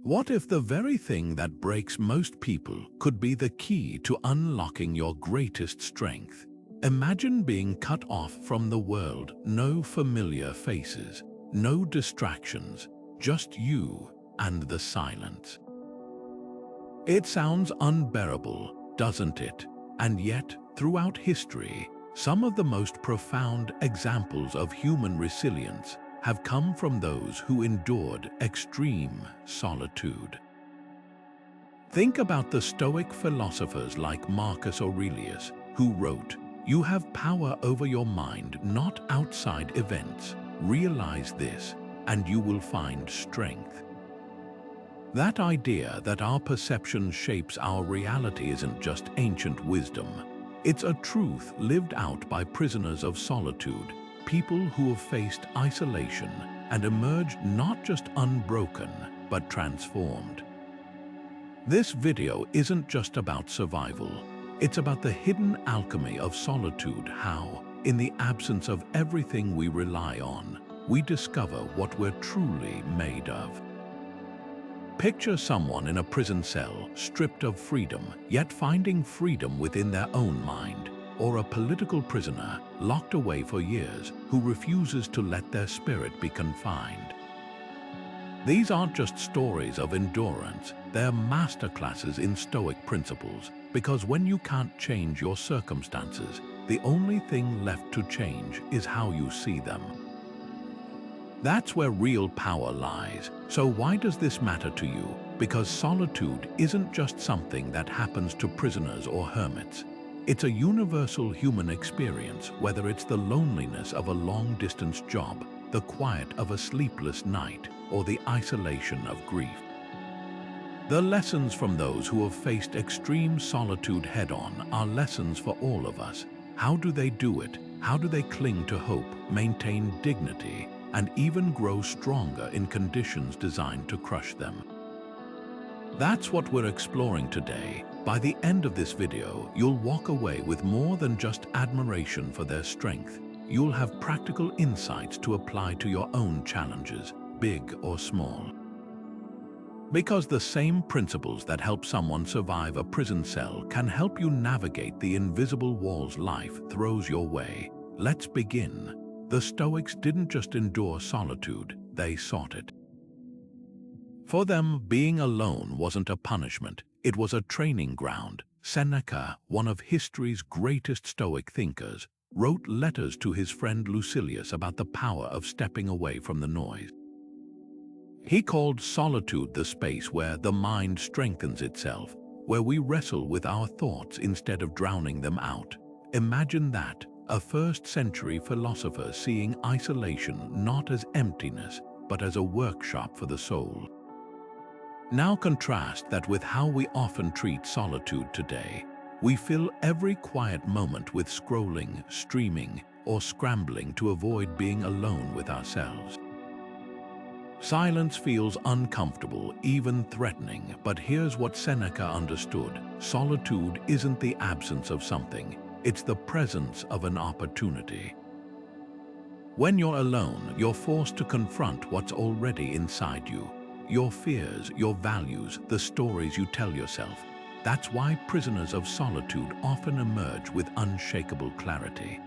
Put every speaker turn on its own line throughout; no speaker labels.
What if the very thing that breaks most people could be the key to unlocking your greatest strength? Imagine being cut off from the world, no familiar faces, no distractions, just you and the silence. It sounds unbearable, doesn't it? And yet, throughout history, some of the most profound examples of human resilience have come from those who endured extreme solitude. Think about the Stoic philosophers like Marcus Aurelius, who wrote, "You have power over your mind, not outside events. Realize this, and you will find strength." That idea that our perception shapes our reality isn't just ancient wisdom. It's a truth lived out by prisoners of solitude, people who have faced isolation and emerged not just unbroken, but transformed. This video isn't just about survival. It's about the hidden alchemy of solitude, how, in the absence of everything we rely on, we discover what we're truly made of. Picture someone in a prison cell, stripped of freedom, yet finding freedom within their own mind, or a political prisoner locked away for years who refuses to let their spirit be confined. These aren't just stories of endurance, they're masterclasses in Stoic principles, because when you can't change your circumstances, the only thing left to change is how you see them. That's where real power lies. So why does this matter to you? Because solitude isn't just something that happens to prisoners or hermits. It's a universal human experience, whether it's the loneliness of a long-distance job, the quiet of a sleepless night, or the isolation of grief. The lessons from those who have faced extreme solitude head-on are lessons for all of us. How do they do it? How do they cling to hope, maintain dignity, and even grow stronger in conditions designed to crush them? That's what we're exploring today. By the end of this video, you'll walk away with more than just admiration for their strength. You'll have practical insights to apply to your own challenges, big or small. Because the same principles that help someone survive a prison cell can help you navigate the invisible walls life throws your way. Let's begin. The Stoics didn't just endure solitude, they sought it. For them, being alone wasn't a punishment, it was a training ground. Seneca, one of history's greatest Stoic thinkers, wrote letters to his friend Lucilius about the power of stepping away from the noise. He called solitude the space where the mind strengthens itself, where we wrestle with our thoughts instead of drowning them out. Imagine that, a first-century philosopher seeing isolation not as emptiness, but as a workshop for the soul. Now contrast that with how we often treat solitude today. We fill every quiet moment with scrolling, streaming, or scrambling to avoid being alone with ourselves. Silence feels uncomfortable, even threatening, but here's what Seneca understood. Solitude isn't the absence of something, it's the presence of an opportunity. When you're alone, you're forced to confront what's already inside you. Your fears, your values, the stories you tell yourself. That's why prisoners of solitude often emerge with unshakable clarity.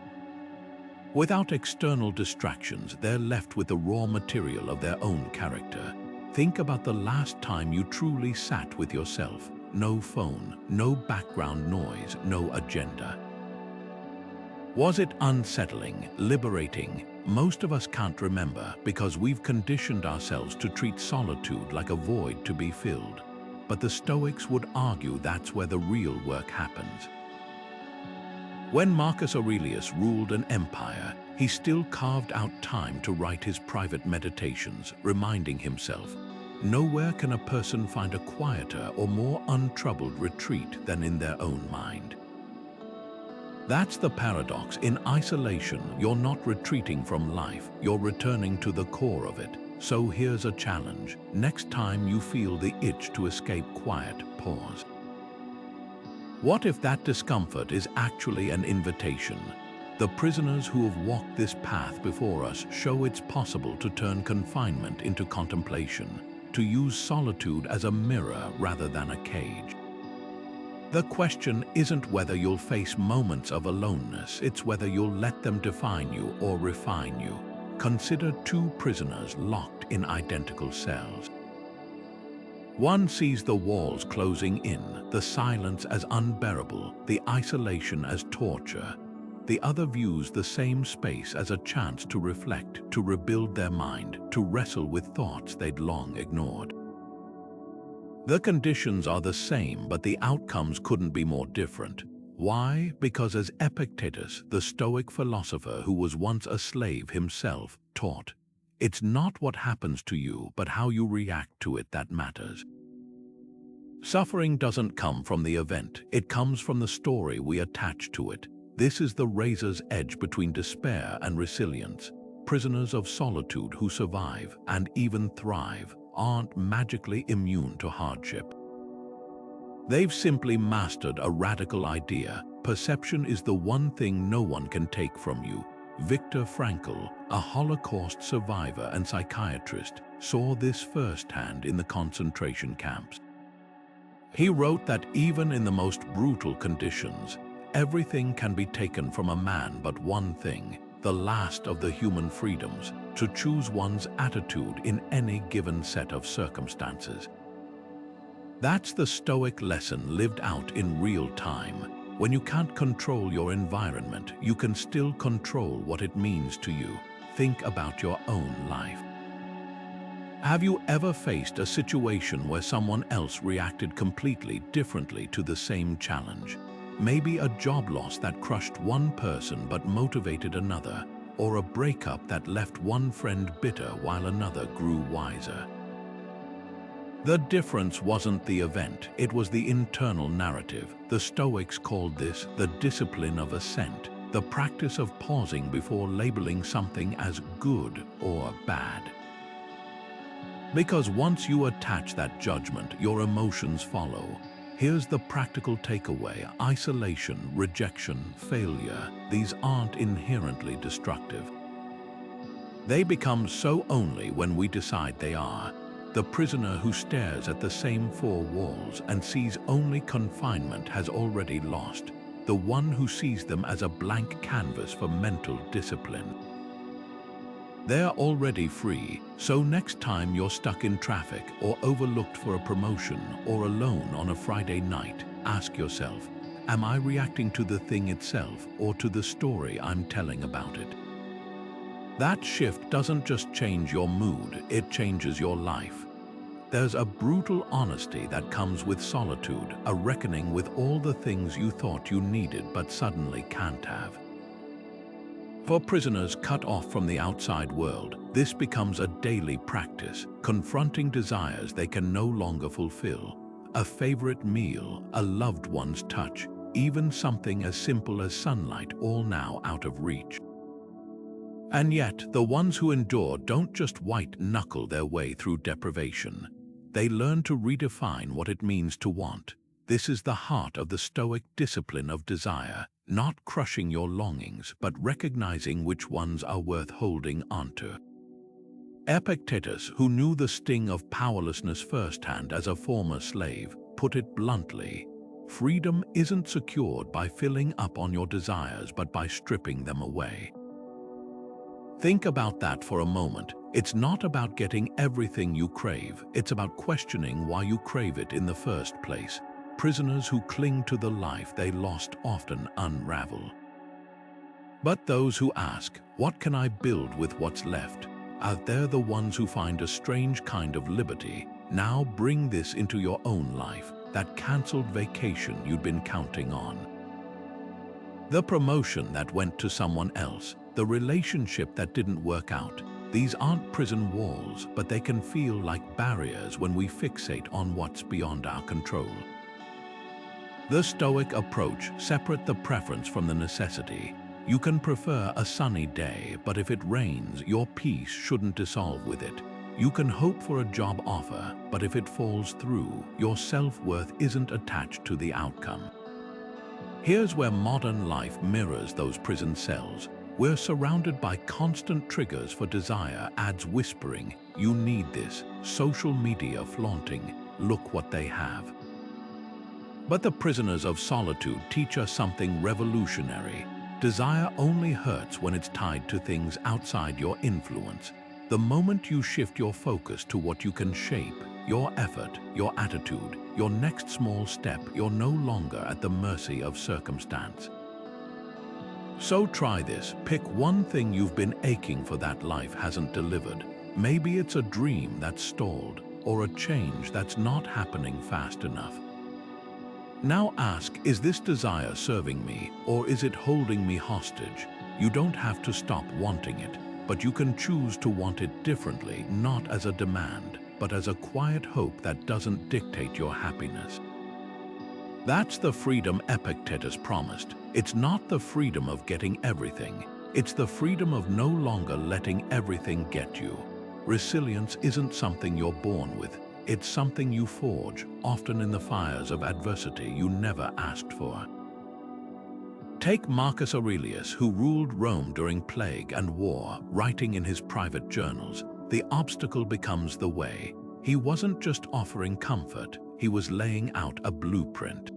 Without external distractions, they're left with the raw material of their own character. Think about the last time you truly sat with yourself. No phone, no background noise, no agenda. Was it unsettling, liberating? Most of us can't remember because we've conditioned ourselves to treat solitude like a void to be filled. But the Stoics would argue that's where the real work happens. When Marcus Aurelius ruled an empire, he still carved out time to write his private meditations, reminding himself, nowhere can a person find a quieter or more untroubled retreat than in their own mind. That's the paradox. In isolation, you're not retreating from life, you're returning to the core of it. So here's a challenge. Next time you feel the itch to escape quiet, pause. What if that discomfort is actually an invitation? The prisoners who have walked this path before us show it's possible to turn confinement into contemplation, to use solitude as a mirror rather than a cage. The question isn't whether you'll face moments of aloneness, it's whether you'll let them define you or refine you. Consider two prisoners locked in identical cells. One sees the walls closing in, the silence as unbearable, the isolation as torture. The other views the same space as a chance to reflect, to rebuild their mind, to wrestle with thoughts they'd long ignored. The conditions are the same, but the outcomes couldn't be more different. Why? Because as Epictetus, the Stoic philosopher who was once a slave himself, taught, it's not what happens to you, but how you react to it that matters. Suffering doesn't come from the event, it comes from the story we attach to it. This is the razor's edge between despair and resilience. Prisoners of solitude who survive and even thrive aren't magically immune to hardship. They've simply mastered a radical idea. Perception is the one thing no one can take from you. Viktor Frankl, a Holocaust survivor and psychiatrist, saw this firsthand in the concentration camps. He wrote that even in the most brutal conditions, everything can be taken from a man but one thing, the last of the human freedoms, to choose one's attitude in any given set of circumstances. That's the Stoic lesson lived out in real time. When you can't control your environment, you can still control what it means to you. Think about your own life. Have you ever faced a situation where someone else reacted completely differently to the same challenge? Maybe a job loss that crushed one person but motivated another, or a breakup that left one friend bitter while another grew wiser. The difference wasn't the event, it was the internal narrative. The Stoics called this the Discipline of Assent, the practice of pausing before labeling something as good or bad. Because once you attach that judgment, your emotions follow. Here's the practical takeaway: isolation, rejection, failure, these aren't inherently destructive. They become so only when we decide they are. The prisoner who stares at the same four walls and sees only confinement has already lost. The one who sees them as a blank canvas for mental discipline. They're already free, so next time you're stuck in traffic or overlooked for a promotion or alone on a Friday night, ask yourself, am I reacting to the thing itself or to the story I'm telling about it? That shift doesn't just change your mood, it changes your life. There's a brutal honesty that comes with solitude, a reckoning with all the things you thought you needed but suddenly can't have. For prisoners cut off from the outside world, this becomes a daily practice, confronting desires they can no longer fulfill. A favorite meal, a loved one's touch, even something as simple as sunlight, all now out of reach. And yet, the ones who endure don't just white-knuckle their way through deprivation. They learn to redefine what it means to want. This is the heart of the Stoic discipline of desire, not crushing your longings, but recognizing which ones are worth holding onto. Epictetus, who knew the sting of powerlessness firsthand as a former slave, put it bluntly: freedom isn't secured by filling up on your desires, but by stripping them away. Think about that for a moment. It's not about getting everything you crave, it's about questioning why you crave it in the first place. Prisoners who cling to the life they lost often unravel. But those who ask, what can I build with what's left? They're the ones who find a strange kind of liberty. Now bring this into your own life, that cancelled vacation you'd been counting on. The promotion that went to someone else, the relationship that didn't work out. These aren't prison walls, but they can feel like barriers when we fixate on what's beyond our control. The Stoic approach separates the preference from the necessity. You can prefer a sunny day, but if it rains, your peace shouldn't dissolve with it. You can hope for a job offer, but if it falls through, your self-worth isn't attached to the outcome. Here's where modern life mirrors those prison cells. We're surrounded by constant triggers for desire, ads whispering, You need this. Social media flaunting, look what they have. But the prisoners of solitude teach us something revolutionary. Desire only hurts when it's tied to things outside your influence. The moment you shift your focus to what you can shape, your effort, your attitude, your next small step, you're no longer at the mercy of circumstance. So try this. Pick one thing you've been aching for that life hasn't delivered. Maybe it's a dream that's stalled, or a change that's not happening fast enough. Now ask, is this desire serving me, or is it holding me hostage? You don't have to stop wanting it, but you can choose to want it differently, not as a demand, but as a quiet hope that doesn't dictate your happiness. That's the freedom Epictetus promised. It's not the freedom of getting everything. It's the freedom of no longer letting everything get you. Resilience isn't something you're born with. It's something you forge, often in the fires of adversity you never asked for. Take Marcus Aurelius, who ruled Rome during plague and war, writing in his private journals, "The obstacle becomes the way." He wasn't just offering comfort, he was laying out a blueprint.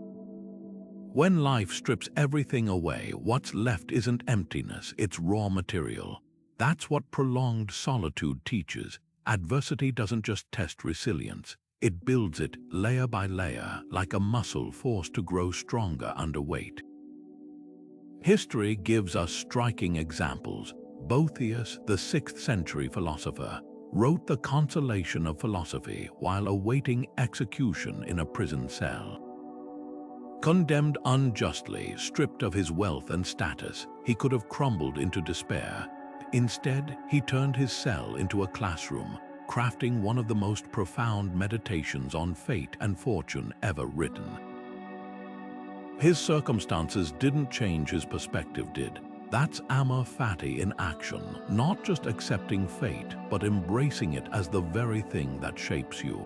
When life strips everything away, what's left isn't emptiness, it's raw material. That's what prolonged solitude teaches. Adversity doesn't just test resilience, it builds it layer by layer, like a muscle forced to grow stronger under weight. History gives us striking examples. Boethius, the 6th century philosopher, wrote The Consolation of Philosophy while awaiting execution in a prison cell. Condemned unjustly, stripped of his wealth and status, he could have crumbled into despair. Instead, he turned his cell into a classroom, crafting one of the most profound meditations on fate and fortune ever written. His circumstances didn't change, his perspective did. That's Amor Fati in action, not just accepting fate, but embracing it as the very thing that shapes you.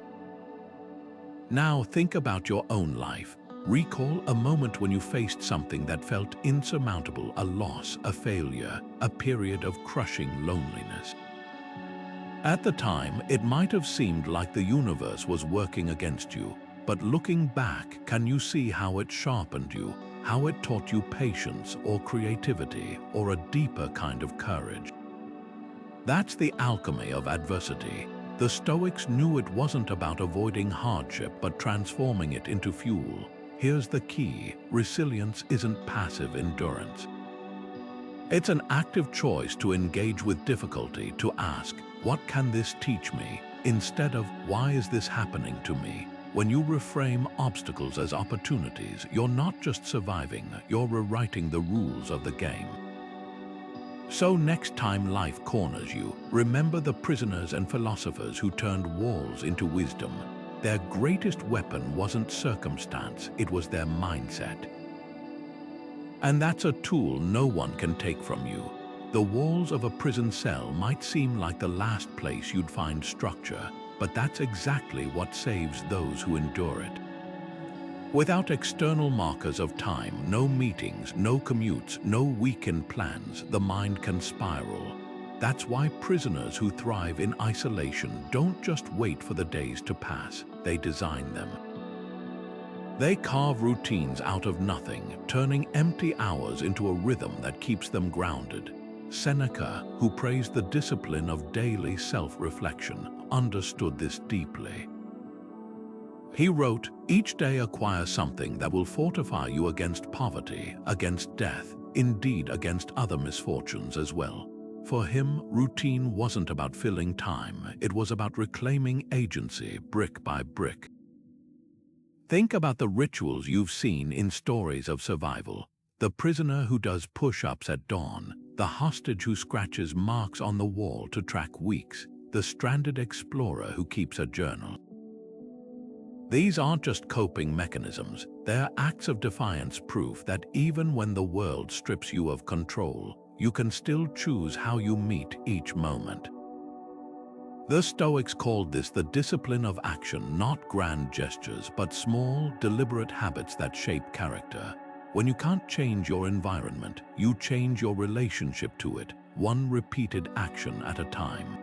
Now think about your own life. Recall a moment when you faced something that felt insurmountable, a loss, a failure, a period of crushing loneliness. At the time, it might have seemed like the universe was working against you, but looking back, can you see how it sharpened you, how it taught you patience or creativity or a deeper kind of courage? That's the alchemy of adversity. The Stoics knew it wasn't about avoiding hardship but transforming it into fuel. Here's the key: resilience isn't passive endurance. It's an active choice to engage with difficulty, to ask, what can this teach me, instead of, why is this happening to me? When you reframe obstacles as opportunities, you're not just surviving, you're rewriting the rules of the game. So next time life corners you, remember the prisoners and philosophers who turned walls into wisdom. Their greatest weapon wasn't circumstance, it was their mindset. And that's a tool no one can take from you. The walls of a prison cell might seem like the last place you'd find structure, but that's exactly what saves those who endure it. Without external markers of time, no meetings, no commutes, no weekend plans, the mind can spiral. That's why prisoners who thrive in isolation don't just wait for the days to pass, they design them. They carve routines out of nothing, turning empty hours into a rhythm that keeps them grounded. Seneca, who praised the discipline of daily self-reflection, understood this deeply. He wrote, "Each day acquire something that will fortify you against poverty, against death, indeed against other misfortunes as well." For him, routine wasn't about filling time, it was about reclaiming agency brick by brick. Think about the rituals you've seen in stories of survival. The prisoner who does push-ups at dawn, the hostage who scratches marks on the wall to track weeks, the stranded explorer who keeps a journal. These aren't just coping mechanisms, they're acts of defiance, proof that even when the world strips you of control, you can still choose how you meet each moment. The Stoics called this the discipline of action, not grand gestures, but small, deliberate habits that shape character. When you can't change your environment, you change your relationship to it, one repeated action at a time.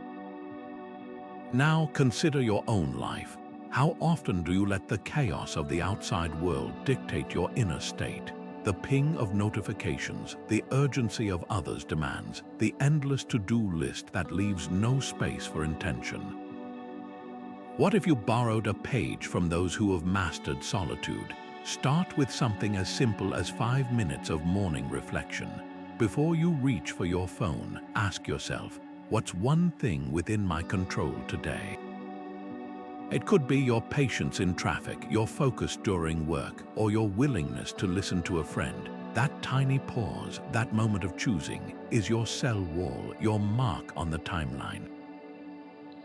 Now consider your own life. How often do you let the chaos of the outside world dictate your inner state? The ping of notifications, the urgency of others' demands, the endless to-do list that leaves no space for intention. What if you borrowed a page from those who have mastered solitude? Start with something as simple as 5 minutes of morning reflection. Before you reach for your phone, ask yourself, what's one thing within my control today? It could be your patience in traffic, your focus during work, or your willingness to listen to a friend. That tiny pause, that moment of choosing, is your cell wall, your mark on the timeline.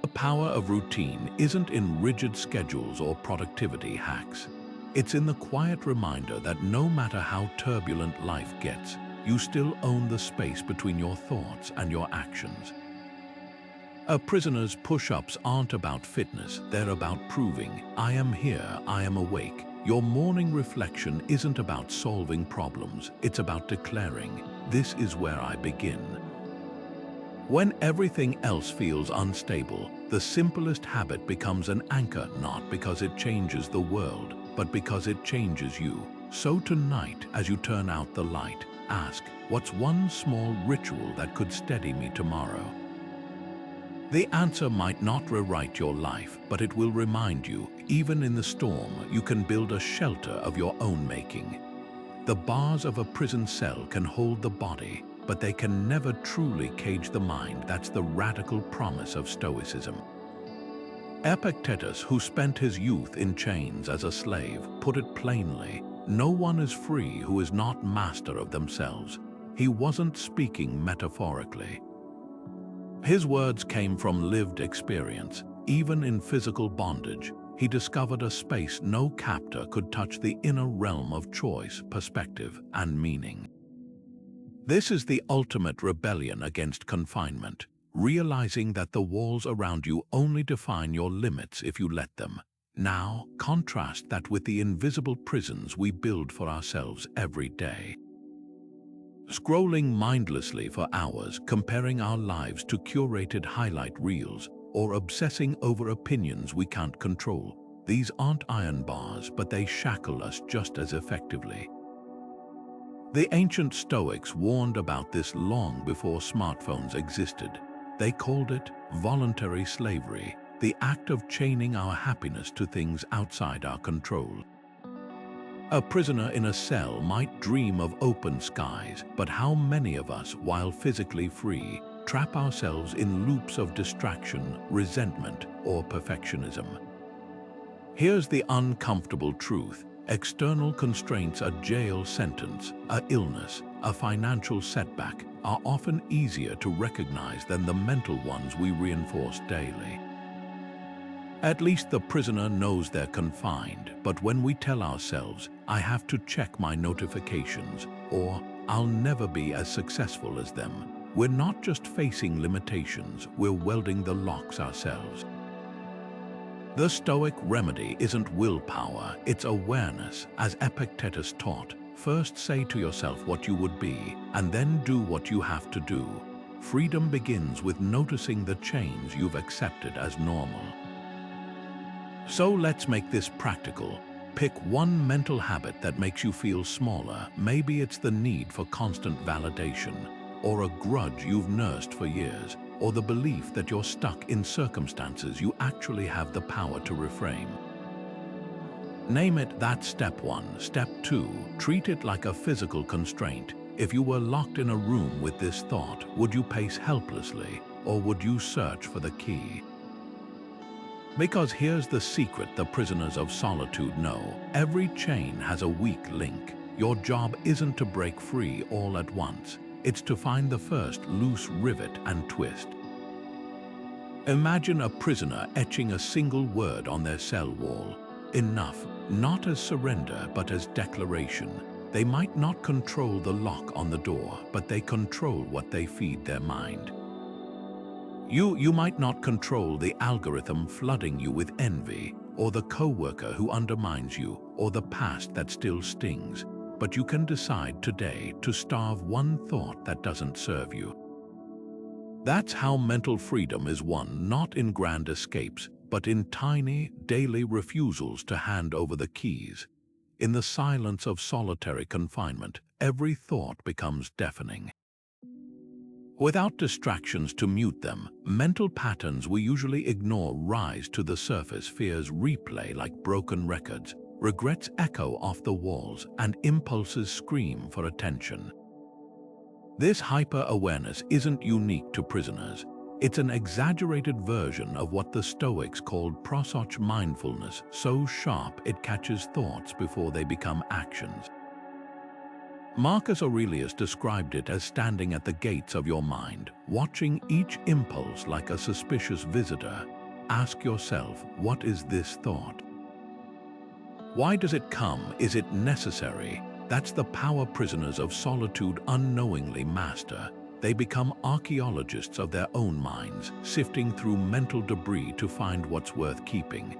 The power of routine isn't in rigid schedules or productivity hacks. It's in the quiet reminder that no matter how turbulent life gets, you still own the space between your thoughts and your actions. A prisoner's push-ups aren't about fitness, they're about proving, I am here, I am awake. Your morning reflection isn't about solving problems, it's about declaring, this is where I begin. When everything else feels unstable, the simplest habit becomes an anchor, not because it changes the world, but because it changes you. So tonight, as you turn out the light, ask, what's one small ritual that could steady me tomorrow? The answer might not rewrite your life, but it will remind you, even in the storm, you can build a shelter of your own making. The bars of a prison cell can hold the body, but they can never truly cage the mind. That's the radical promise of Stoicism. Epictetus, who spent his youth in chains as a slave, put it plainly, no one is free who is not master of themselves. He wasn't speaking metaphorically. His words came from lived experience. Even in physical bondage, he discovered a space no captor could touch, the inner realm of choice, perspective, and meaning. This is the ultimate rebellion against confinement, realizing that the walls around you only define your limits if you let them. Now, contrast that with the invisible prisons we build for ourselves every day. Scrolling mindlessly for hours, comparing our lives to curated highlight reels, or obsessing over opinions we can't control. These aren't iron bars, but they shackle us just as effectively. The ancient Stoics warned about this long before smartphones existed. They called it voluntary slavery, the act of chaining our happiness to things outside our control. A prisoner in a cell might dream of open skies, but how many of us, while physically free, trap ourselves in loops of distraction, resentment, or perfectionism? Here's the uncomfortable truth. External constraints, a jail sentence, a illness, a financial setback, are often easier to recognize than the mental ones we reinforce daily. At least the prisoner knows they're confined, but when we tell ourselves, I have to check my notifications, or I'll never be as successful as them, we're not just facing limitations, we're welding the locks ourselves. The Stoic remedy isn't willpower, it's awareness. As Epictetus taught, first say to yourself what you would be, and then do what you have to do. Freedom begins with noticing the chains you've accepted as normal. So let's make this practical. Pick one mental habit that makes you feel smaller. Maybe it's the need for constant validation, or a grudge you've nursed for years, or the belief that you're stuck in circumstances you actually have the power to reframe. Name it. That's step one. Step two, treat it like a physical constraint. If you were locked in a room with this thought, would you pace helplessly, or would you search for the key? Because here's the secret the prisoners of solitude know. Every chain has a weak link. Your job isn't to break free all at once. It's to find the first loose rivet and twist. Imagine a prisoner etching a single word on their cell wall. Enough, not as surrender, but as declaration. They might not control the lock on the door, but they control what they feed their mind. You might not control the algorithm flooding you with envy, or the coworker who undermines you, or the past that still stings, but you can decide today to starve one thought that doesn't serve you. That's how mental freedom is won, not in grand escapes, but in tiny, daily refusals to hand over the keys. In the silence of solitary confinement, every thought becomes deafening. Without distractions to mute them, mental patterns we usually ignore rise to the surface. Fears replay like broken records, regrets echo off the walls, and impulses scream for attention. This hyper-awareness isn't unique to prisoners. It's an exaggerated version of what the Stoics called prosoch mindfulness, so sharp it catches thoughts before they become actions. Marcus Aurelius described it as standing at the gates of your mind, watching each impulse like a suspicious visitor. Ask yourself, what is this thought? Why does it come? Is it necessary? That's the power prisoners of solitude unknowingly master. They become archaeologists of their own minds, sifting through mental debris to find what's worth keeping.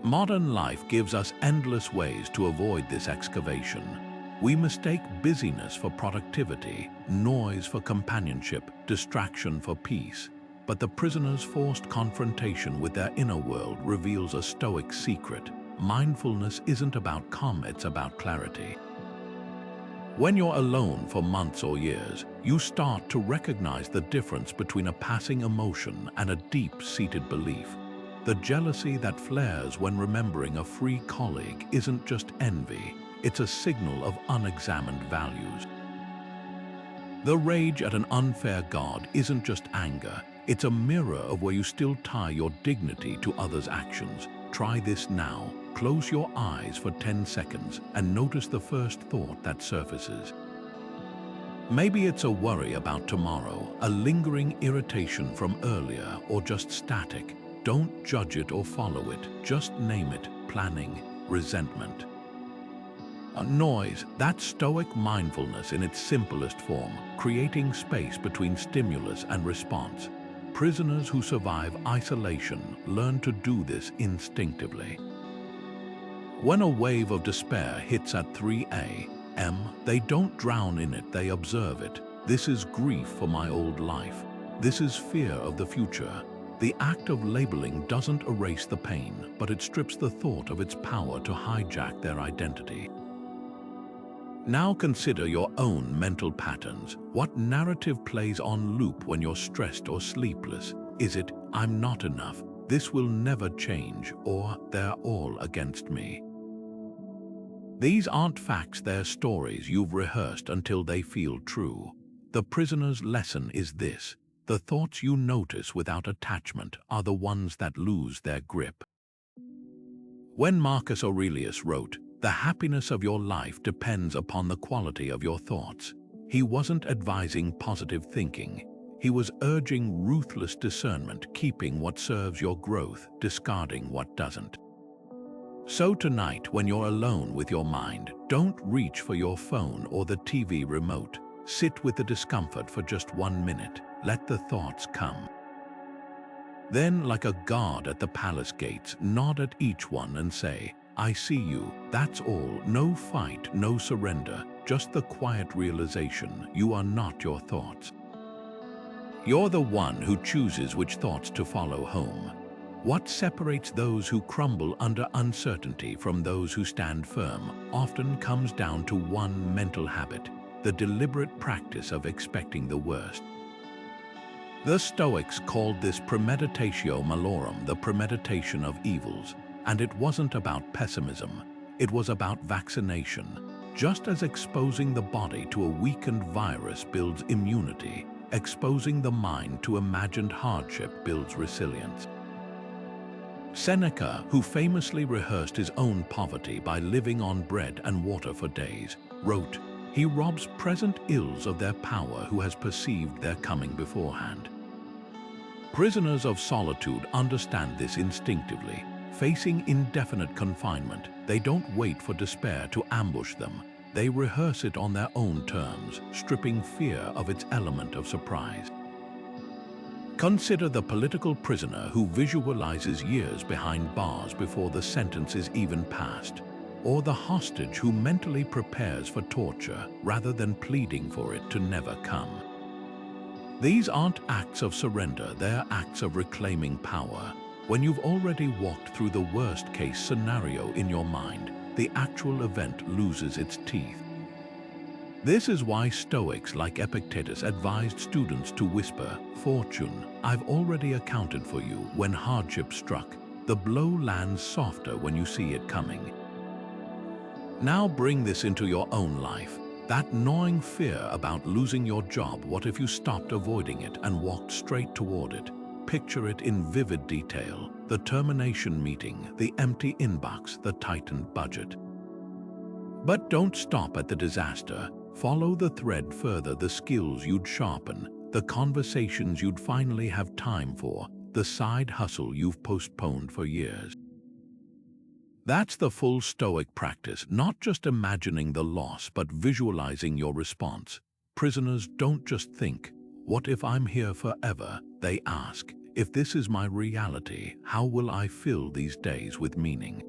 Modern life gives us endless ways to avoid this excavation. We mistake busyness for productivity, noise for companionship, distraction for peace. But the prisoner's forced confrontation with their inner world reveals a Stoic secret. Mindfulness isn't about calm, it's about clarity. When you're alone for months or years, you start to recognize the difference between a passing emotion and a deep-seated belief. The jealousy that flares when remembering a free colleague isn't just envy. It's a signal of unexamined values. The rage at an unfair god isn't just anger, it's a mirror of where you still tie your dignity to others' actions. Try this now. Close your eyes for 10 seconds and notice the first thought that surfaces. Maybe it's a worry about tomorrow, a lingering irritation from earlier, or just static. Don't judge it or follow it, just name it: planning, resentment. A noise, that's Stoic mindfulness in its simplest form, creating space between stimulus and response. Prisoners who survive isolation learn to do this instinctively. When a wave of despair hits at 3 a.m., they don't drown in it, they observe it. This is grief for my old life. This is fear of the future. The act of labeling doesn't erase the pain, but it strips the thought of its power to hijack their identity. Now consider your own mental patterns. What narrative plays on loop when you're stressed or sleepless? Is it, "I'm not enough, this will never change," or "they're all against me"? These aren't facts, they're stories you've rehearsed until they feel true. The prisoner's lesson is this: the thoughts you notice without attachment are the ones that lose their grip. When Marcus Aurelius wrote, "The happiness of your life depends upon the quality of your thoughts," he wasn't advising positive thinking. He was urging ruthless discernment, keeping what serves your growth, discarding what doesn't. So tonight, when you're alone with your mind, don't reach for your phone or the TV remote. Sit with the discomfort for just 1 minute. Let the thoughts come. Then, like a guard at the palace gates, nod at each one and say, "I see you." That's all. No fight, no surrender, just the quiet realization you are not your thoughts. You're the one who chooses which thoughts to follow home. What separates those who crumble under uncertainty from those who stand firm often comes down to one mental habit: the deliberate practice of expecting the worst. The Stoics called this premeditatio malorum, the premeditation of evils. And it wasn't about pessimism, it was about vaccination. Just as exposing the body to a weakened virus builds immunity, exposing the mind to imagined hardship builds resilience. Seneca, who famously rehearsed his own poverty by living on bread and water for days, wrote, "He robs present ills of their power who has perceived their coming beforehand." Prisoners of solitude understand this instinctively. Facing indefinite confinement, they don't wait for despair to ambush them. They rehearse it on their own terms, stripping fear of its element of surprise. Consider the political prisoner who visualizes years behind bars before the sentence is even passed, or the hostage who mentally prepares for torture rather than pleading for it to never come. These aren't acts of surrender, they're acts of reclaiming power. When you've already walked through the worst-case scenario in your mind, the actual event loses its teeth. This is why Stoics like Epictetus advised students to whisper, "Fortune, I've already accounted for you." When hardship struck, the blow lands softer when you see it coming. Now bring this into your own life. That gnawing fear about losing your job, what if you stopped avoiding it and walked straight toward it? Picture it in vivid detail: the termination meeting, the empty inbox, the tightened budget. But don't stop at the disaster. Follow the thread further: the skills you'd sharpen, the conversations you'd finally have time for, the side hustle you've postponed for years. That's the full Stoic practice, not just imagining the loss, but visualizing your response. Prisoners don't just think, "What if I'm here forever?" They ask, "If this is my reality, how will I fill these days with meaning?"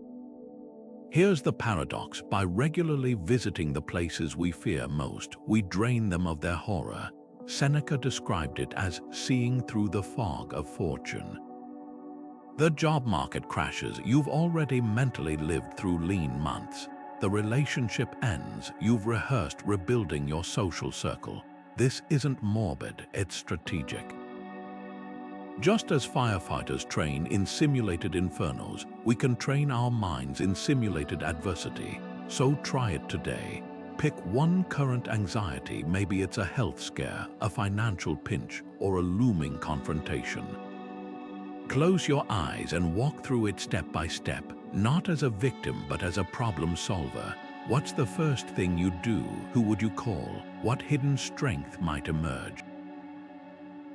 Here's the paradox: by regularly visiting the places we fear most, we drain them of their horror. Seneca described it as seeing through the fog of fortune. The job market crashes, you've already mentally lived through lean months. The relationship ends, you've rehearsed rebuilding your social circle. This isn't morbid, it's strategic. Just as firefighters train in simulated infernos, we can train our minds in simulated adversity. So try it today. Pick one current anxiety. Maybe it's a health scare, a financial pinch, or a looming confrontation. Close your eyes and walk through it step by step, not as a victim but as a problem solver. What's the first thing you'd do? Who would you call? What hidden strength might emerge?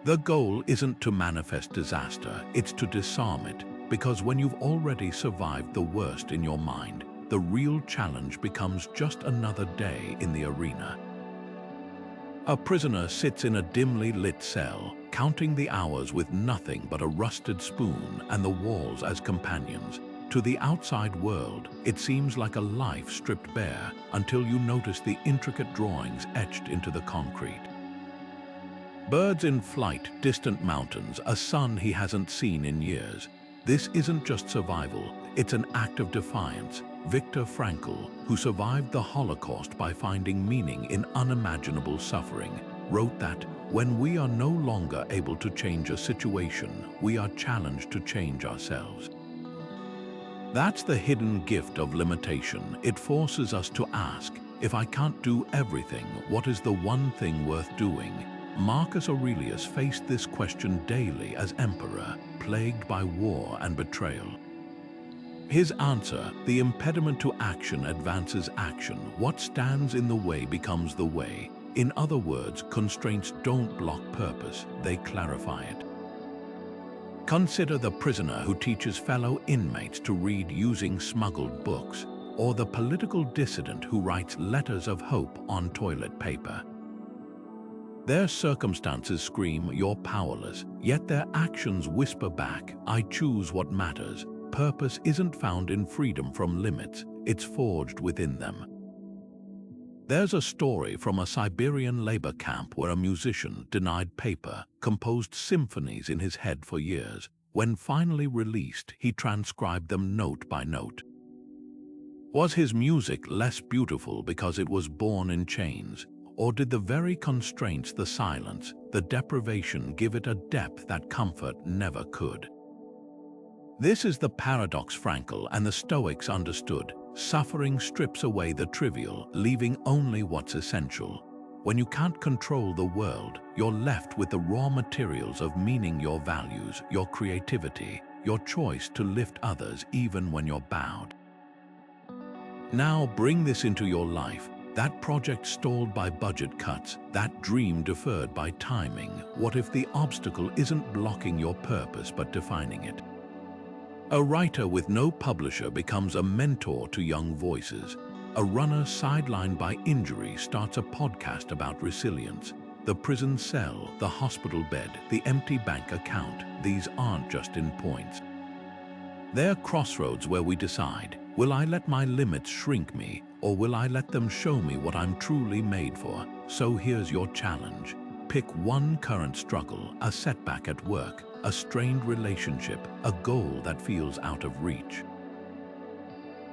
The goal isn't to manifest disaster, it's to disarm it, because when you've already survived the worst in your mind, the real challenge becomes just another day in the arena. A prisoner sits in a dimly lit cell, counting the hours with nothing but a rusted spoon and the walls as companions. To the outside world, it seems like a life stripped bare, until you notice the intricate drawings etched into the concrete. Birds in flight, distant mountains, a sun he hasn't seen in years. This isn't just survival, it's an act of defiance. Viktor Frankl, who survived the Holocaust by finding meaning in unimaginable suffering, wrote that, "When we are no longer able to change a situation, we are challenged to change ourselves." That's the hidden gift of limitation. It forces us to ask, if I can't do everything, what is the one thing worth doing? Marcus Aurelius faced this question daily as emperor, plagued by war and betrayal. His answer: the impediment to action advances action. What stands in the way becomes the way. In other words, constraints don't block purpose, they clarify it. Consider the prisoner who teaches fellow inmates to read using smuggled books, or the political dissident who writes letters of hope on toilet paper. Their circumstances scream, "You're powerless," yet their actions whisper back, "I choose what matters." Purpose isn't found in freedom from limits, it's forged within them. There's a story from a Siberian labor camp where a musician, denied paper, composed symphonies in his head for years. When finally released, he transcribed them note by note. Was his music less beautiful because it was born in chains? Or did the very constraints, the silence, the deprivation, give it a depth that comfort never could? This is the paradox Frankl and the Stoics understood. Suffering strips away the trivial, leaving only what's essential. When you can't control the world, you're left with the raw materials of meaning: your values, your creativity, your choice to lift others even when you're bowed. Now bring this into your life. That project stalled by budget cuts, that dream deferred by timing. What if the obstacle isn't blocking your purpose but defining it? A writer with no publisher becomes a mentor to young voices. A runner sidelined by injury starts a podcast about resilience. The prison cell, the hospital bed, the empty bank account, these aren't just in points. They're crossroads where we decide, will I let my limits shrink me, or will I let them show me what I'm truly made for? So here's your challenge. Pick one current struggle, a setback at work, a strained relationship, a goal that feels out of reach.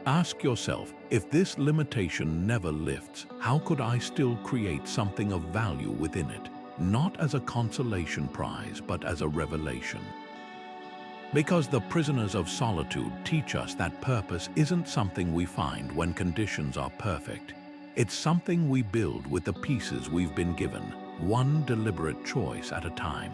Ask yourself, if this limitation never lifts, how could I still create something of value within it? Not as a consolation prize, but as a revelation. Because the prisoners of solitude teach us that purpose isn't something we find when conditions are perfect. It's something we build with the pieces we've been given, one deliberate choice at a time.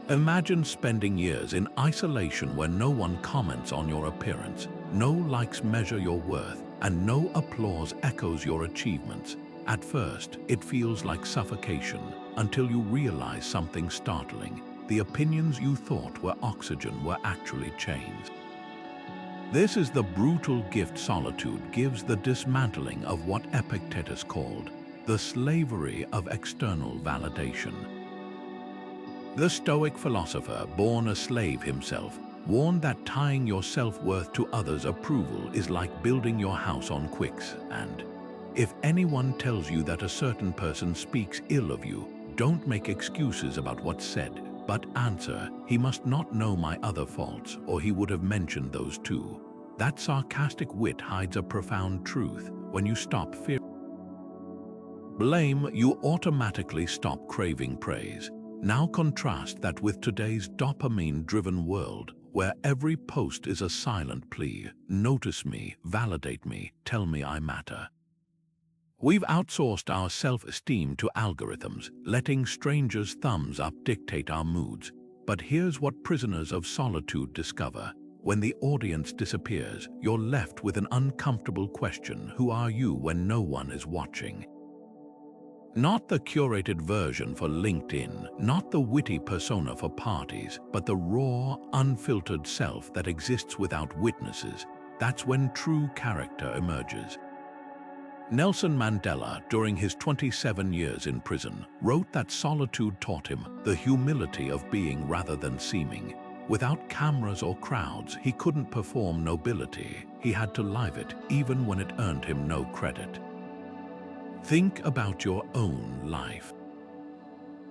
Imagine spending years in isolation where no one comments on your appearance, no likes measure your worth, and no applause echoes your achievements. At first, it feels like suffocation, until you realize something startling. The opinions you thought were oxygen were actually chains. This is the brutal gift solitude gives, the dismantling of what Epictetus called the slavery of external validation. The Stoic philosopher, born a slave himself, warned that tying your self-worth to others' approval is like building your house on quicksand. If anyone tells you that a certain person speaks ill of you, don't make excuses about what's said, but answer, he must not know my other faults, or he would have mentioned those too. That sarcastic wit hides a profound truth. When you stop fearing blame, you automatically stop craving praise. Now contrast that with today's dopamine-driven world, where every post is a silent plea. Notice me, validate me, tell me I matter. We've outsourced our self-esteem to algorithms, letting strangers' thumbs up dictate our moods. But here's what prisoners of solitude discover. When the audience disappears, you're left with an uncomfortable question: who are you when no one is watching? Not the curated version for LinkedIn, not the witty persona for parties, but the raw, unfiltered self that exists without witnesses. That's when true character emerges. Nelson Mandela, during his 27 years in prison, wrote that solitude taught him the humility of being rather than seeming. Without cameras or crowds, he couldn't perform nobility. He had to live it, even when it earned him no credit. Think about your own life.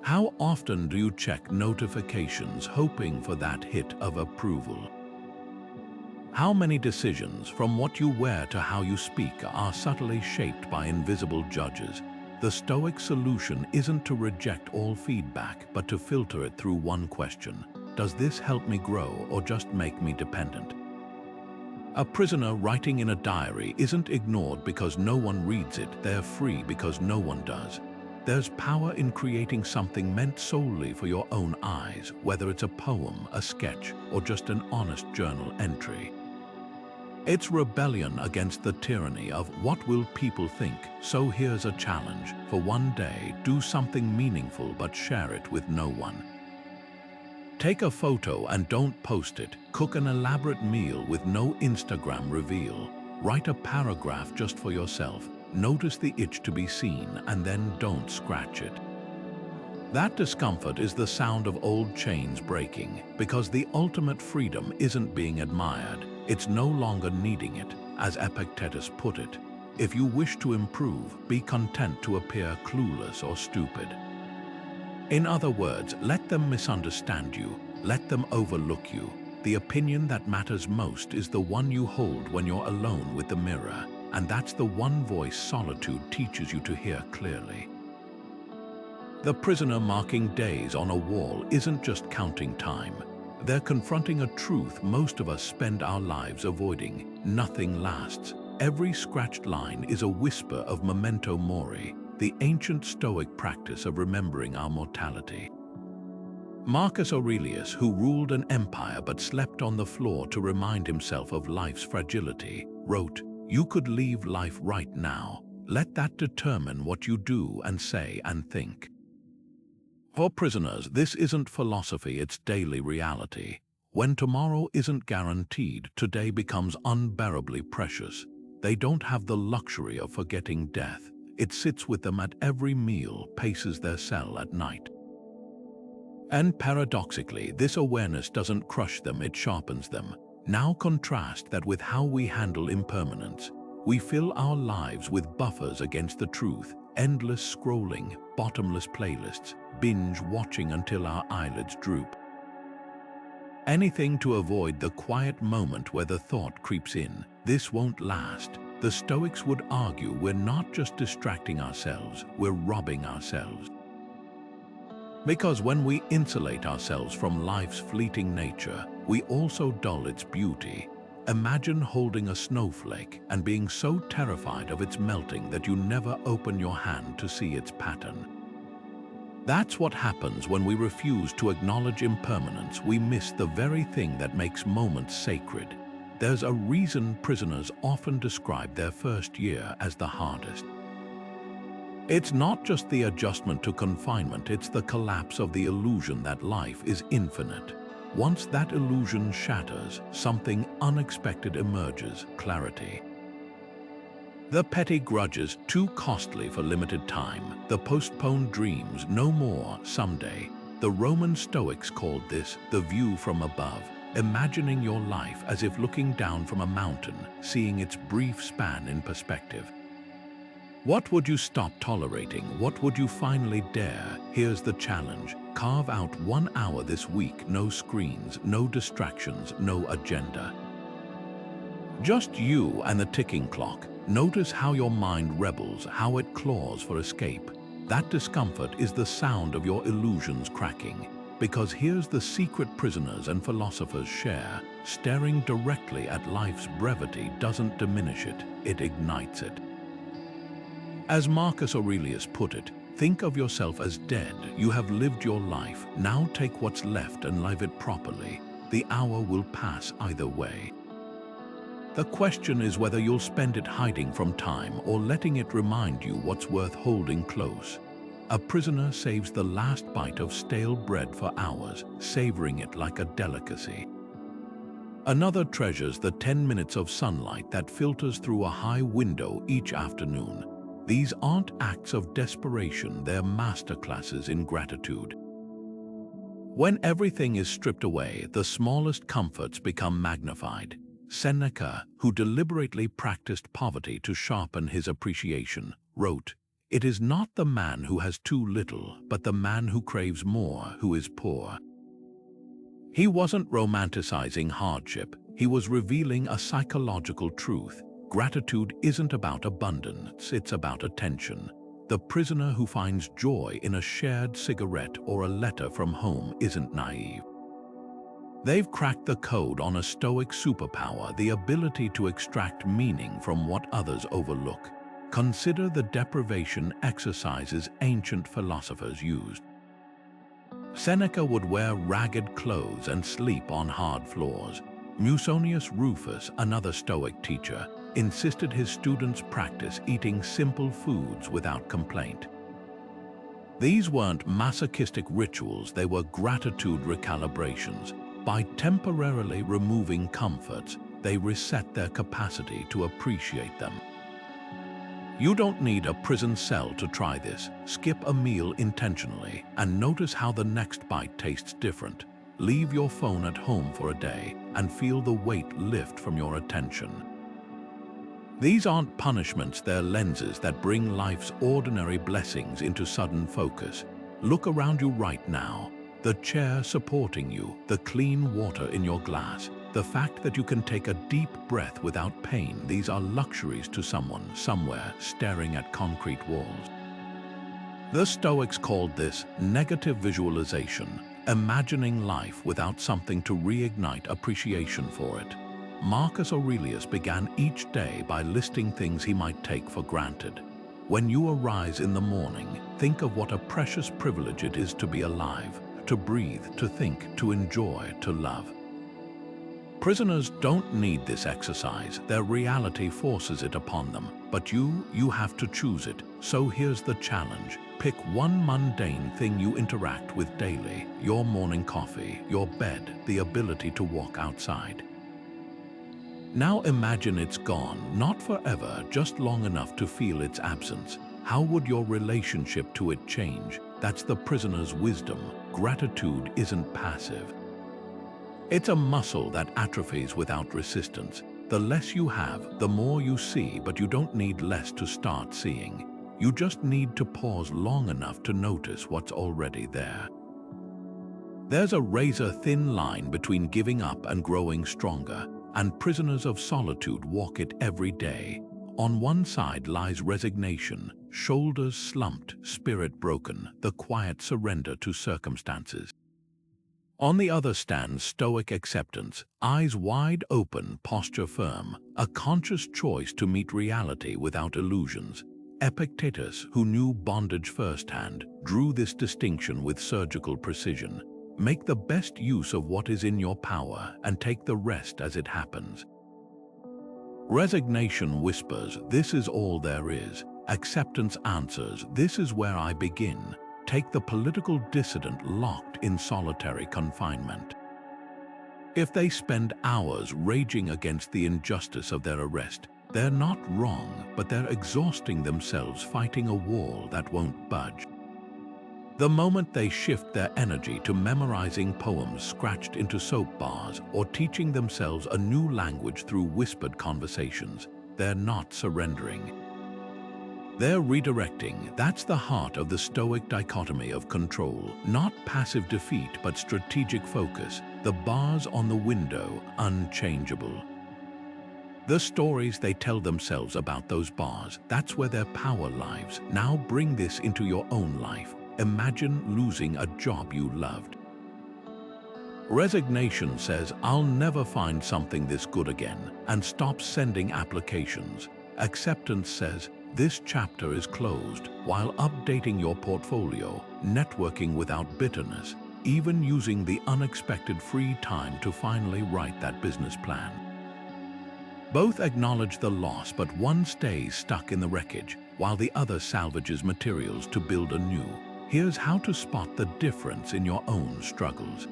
How often do you check notifications hoping for that hit of approval? How many decisions, from what you wear to how you speak, are subtly shaped by invisible judges? The Stoic solution isn't to reject all feedback, but to filter it through one question: does this help me grow or just make me dependent? A prisoner writing in a diary isn't ignored because no one reads it. They're free because no one does. There's power in creating something meant solely for your own eyes, whether it's a poem, a sketch, or just an honest journal entry. It's rebellion against the tyranny of what will people think. So here's a challenge. For one day, do something meaningful but share it with no one. Take a photo and don't post it. Cook an elaborate meal with no Instagram reveal. Write a paragraph just for yourself. Notice the itch to be seen and then don't scratch it. That discomfort is the sound of old chains breaking, because the ultimate freedom isn't being admired. It's no longer needing it. As Epictetus put it, if you wish to improve, be content to appear clueless or stupid. In other words, let them misunderstand you, let them overlook you. The opinion that matters most is the one you hold when you're alone with the mirror, and that's the one voice solitude teaches you to hear clearly. The prisoner marking days on a wall isn't just counting time. They're confronting a truth most of us spend our lives avoiding. Nothing lasts. Every scratched line is a whisper of memento mori, the ancient Stoic practice of remembering our mortality. Marcus Aurelius, who ruled an empire but slept on the floor to remind himself of life's fragility, wrote, "You could leave life right now. Let that determine what you do and say and think." For prisoners, this isn't philosophy, it's daily reality. When tomorrow isn't guaranteed, today becomes unbearably precious. They don't have the luxury of forgetting death. It sits with them at every meal, paces their cell at night. And paradoxically, this awareness doesn't crush them, it sharpens them. Now contrast that with how we handle impermanence. We fill our lives with buffers against the truth. endless scrolling, bottomless playlists, binge watching until our eyelids droop. Anything to avoid the quiet moment where the thought creeps in, "This won't last." The Stoics would argue we're not just distracting ourselves, we're robbing ourselves. Because when we insulate ourselves from life's fleeting nature, we also dull its beauty. Imagine holding a snowflake and being so terrified of its melting that you never open your hand to see its pattern. That's what happens when we refuse to acknowledge impermanence. We miss the very thing that makes moments sacred. There's a reason prisoners often describe their first year as the hardest. It's not just the adjustment to confinement, it's the collapse of the illusion that life is infinite. Once that illusion shatters, something unexpected emerges: clarity. The petty grudges too costly for limited time, the postponed dreams no more someday. The Roman Stoics called this the view from above, imagining your life as if looking down from a mountain, seeing its brief span in perspective. What would you stop tolerating? What would you finally dare? Here's the challenge. Carve out 1 hour this week, no screens, no distractions, no agenda. Just you and the ticking clock. Notice how your mind rebels, how it claws for escape. That discomfort is the sound of your illusions cracking. Because here's the secret prisoners and philosophers share. Staring directly at life's brevity doesn't diminish it, it ignites it. As Marcus Aurelius put it, think of yourself as dead. You have lived your life. Now take what's left and live it properly. The hour will pass either way. The question is whether you'll spend it hiding from time or letting it remind you what's worth holding close. A prisoner saves the last bite of stale bread for hours, savoring it like a delicacy. Another treasures the 10 minutes of sunlight that filters through a high window each afternoon. These aren't acts of desperation, they're masterclasses in gratitude. When everything is stripped away, the smallest comforts become magnified. Seneca, who deliberately practiced poverty to sharpen his appreciation, wrote, "It is not the man who has too little, but the man who craves more who is poor." He wasn't romanticizing hardship, he was revealing a psychological truth. Gratitude isn't about abundance, it's about attention. The prisoner who finds joy in a shared cigarette or a letter from home isn't naive. They've cracked the code on a Stoic superpower, the ability to extract meaning from what others overlook. Consider the deprivation exercises ancient philosophers used. Seneca would wear ragged clothes and sleep on hard floors. Musonius Rufus, another Stoic teacher, insisted his students practice eating simple foods without complaint. These weren't masochistic rituals, they were gratitude recalibrations. By temporarily removing comforts, they reset their capacity to appreciate them. You don't need a prison cell to try this. Skip a meal intentionally and notice how the next bite tastes different. Leave your phone at home for a day and feel the weight lift from your attention. These aren't punishments, they're lenses that bring life's ordinary blessings into sudden focus. Look around you right now. The chair supporting you, the clean water in your glass, the fact that you can take a deep breath without pain, these are luxuries to someone somewhere staring at concrete walls. The Stoics called this negative visualization, imagining life without something to reignite appreciation for it. Marcus Aurelius began each day by listing things he might take for granted. When you arise in the morning, think of what a precious privilege it is to be alive, to breathe, to think, to enjoy, to love. Prisoners don't need this exercise, their reality forces it upon them, but you have to choose it. So here's the challenge. Pick one mundane thing you interact with daily: your morning coffee, your bed, the ability to walk outside. Now imagine it's gone, not forever, just long enough to feel its absence. How would your relationship to it change? That's the prisoner's wisdom. Gratitude isn't passive. It's a muscle that atrophies without resistance. The less you have, the more you see, but you don't need less to start seeing. You just need to pause long enough to notice what's already there. There's a razor-thin line between giving up and growing stronger, and prisoners of solitude walk it every day. On one side lies resignation, shoulders slumped, spirit broken, the quiet surrender to circumstances. On the other stands stoic acceptance, eyes wide open, posture firm, a conscious choice to meet reality without illusions. Epictetus, who knew bondage firsthand, drew this distinction with surgical precision. Make the best use of what is in your power and take the rest as it happens. Resignation whispers, "This is all there is." Acceptance answers, "This is where I begin." Take the political dissident locked in solitary confinement. If they spend hours raging against the injustice of their arrest, they're not wrong, but they're exhausting themselves fighting a wall that won't budge. The moment they shift their energy to memorizing poems scratched into soap bars or teaching themselves a new language through whispered conversations, they're not surrendering. They're redirecting. That's the heart of the Stoic dichotomy of control. Not passive defeat, but strategic focus. The bars on the window, unchangeable. The stories they tell themselves about those bars, that's where their power lives. Now bring this into your own life. Imagine losing a job you loved. Resignation says, "I'll never find something this good again," and stops sending applications. Acceptance says, "This chapter is closed," while updating your portfolio, networking without bitterness, even using the unexpected free time to finally write that business plan. Both acknowledge the loss, but one stays stuck in the wreckage, while the other salvages materials to build anew. Here's how to spot the difference in your own struggles.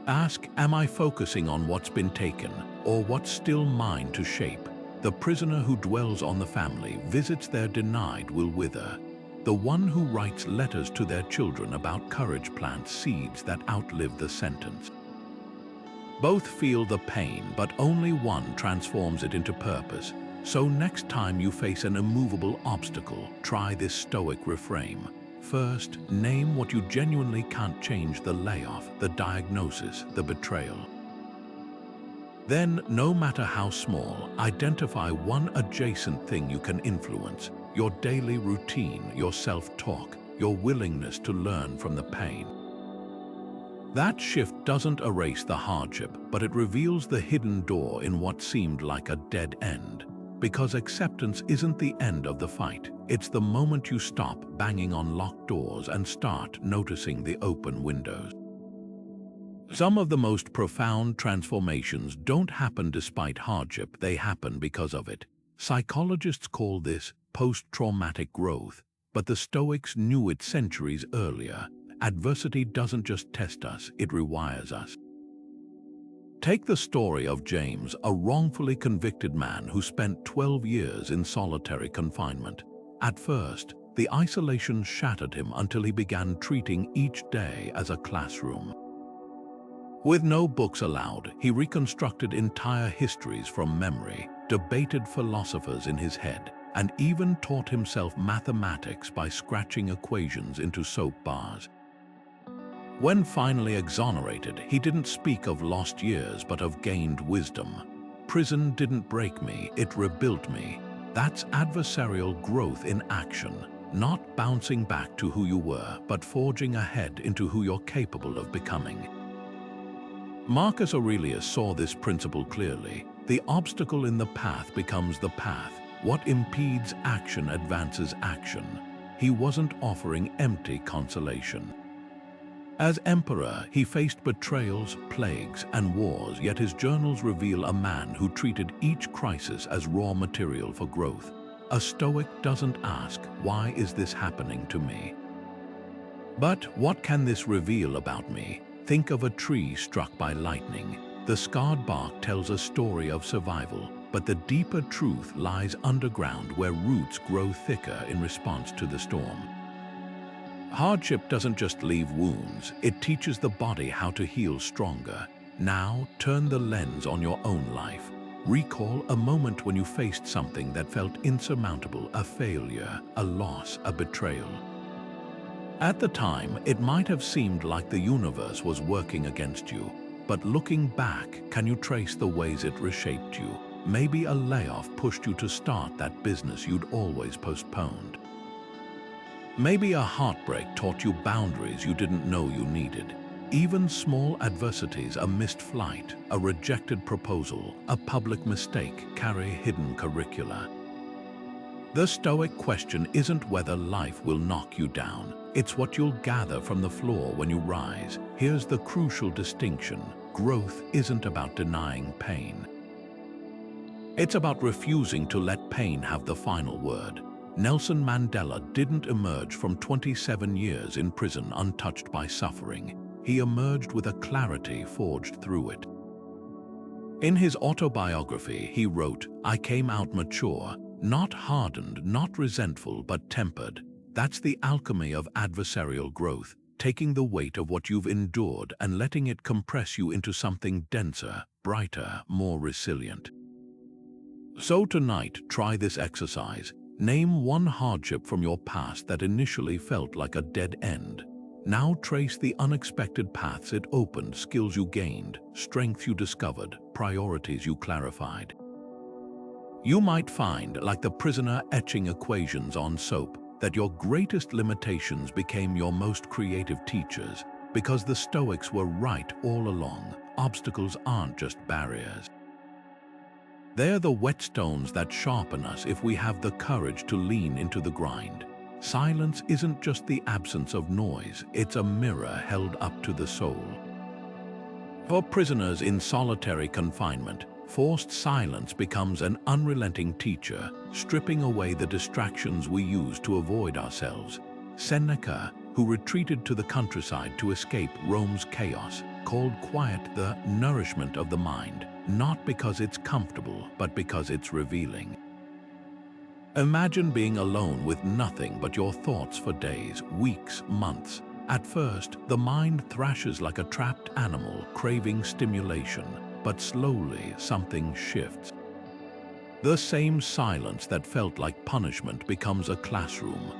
Ask, am I focusing on what's been taken, or what's still mine to shape? The prisoner who dwells on the family visits their denied will wither. The one who writes letters to their children about courage plants seeds that outlive the sentence. Both feel the pain, but only one transforms it into purpose. So next time you face an immovable obstacle, try this stoic reframe. First, name what you genuinely can't change: the layoff, the diagnosis, the betrayal. Then, no matter how small, identify one adjacent thing you can influence: your daily routine, your self-talk, your willingness to learn from the pain. That shift doesn't erase the hardship, but it reveals the hidden door in what seemed like a dead end. Because acceptance isn't the end of the fight. It's the moment you stop banging on locked doors and start noticing the open windows. Some of the most profound transformations don't happen despite hardship, they happen because of it. Psychologists call this post-traumatic growth, but the Stoics knew it centuries earlier. Adversity doesn't just test us, it rewires us. Take the story of James, a wrongfully convicted man who spent 12 years in solitary confinement. At first, the isolation shattered him until he began treating each day as a classroom. With no books allowed, he reconstructed entire histories from memory, debated philosophers in his head, and even taught himself mathematics by scratching equations into soap bars. When finally exonerated, he didn't speak of lost years but of gained wisdom. Prison didn't break me, it rebuilt me. That's adversarial growth in action, not bouncing back to who you were, but forging ahead into who you're capable of becoming. Marcus Aurelius saw this principle clearly. The obstacle in the path becomes the path. What impedes action advances action. He wasn't offering empty consolation. As emperor, he faced betrayals, plagues, and wars, yet his journals reveal a man who treated each crisis as raw material for growth. A Stoic doesn't ask, "Why is this happening to me?" but "What can this reveal about me?" Think of a tree struck by lightning. The scarred bark tells a story of survival, but the deeper truth lies underground where roots grow thicker in response to the storm. Hardship doesn't just leave wounds, it teaches the body how to heal stronger. Now, turn the lens on your own life. Recall a moment when you faced something that felt insurmountable, a failure, a loss, a betrayal. At the time, it might have seemed like the universe was working against you, but looking back, can you trace the ways it reshaped you? Maybe a layoff pushed you to start that business you'd always postponed. Maybe a heartbreak taught you boundaries you didn't know you needed. Even small adversities, a missed flight, a rejected proposal, a public mistake, carry hidden curricula. The Stoic question isn't whether life will knock you down. It's what you'll gather from the floor when you rise. Here's the crucial distinction. Growth isn't about denying pain. It's about refusing to let pain have the final word. Nelson Mandela didn't emerge from 27 years in prison untouched by suffering. He emerged with a clarity forged through it. In his autobiography, he wrote, "I came out mature, not hardened, not resentful, but tempered. That's the alchemy of adversarial growth, taking the weight of what you've endured and letting it compress you into something denser, brighter, more resilient." So tonight, try this exercise. Name one hardship from your past that initially felt like a dead end. Now trace the unexpected paths it opened, skills you gained, strengths you discovered, priorities you clarified. You might find, like the prisoner etching equations on soap, that your greatest limitations became your most creative teachers, because the Stoics were right all along. Obstacles aren't just barriers. They're the whetstones that sharpen us if we have the courage to lean into the grind. Silence isn't just the absence of noise, it's a mirror held up to the soul. For prisoners in solitary confinement, forced silence becomes an unrelenting teacher, stripping away the distractions we use to avoid ourselves. Seneca, who retreated to the countryside to escape Rome's chaos, called quiet the nourishment of the mind, not because it's comfortable, but because it's revealing. Imagine being alone with nothing but your thoughts for days, weeks, months. At first, the mind thrashes like a trapped animal, craving stimulation, but slowly something shifts. The same silence that felt like punishment becomes a classroom.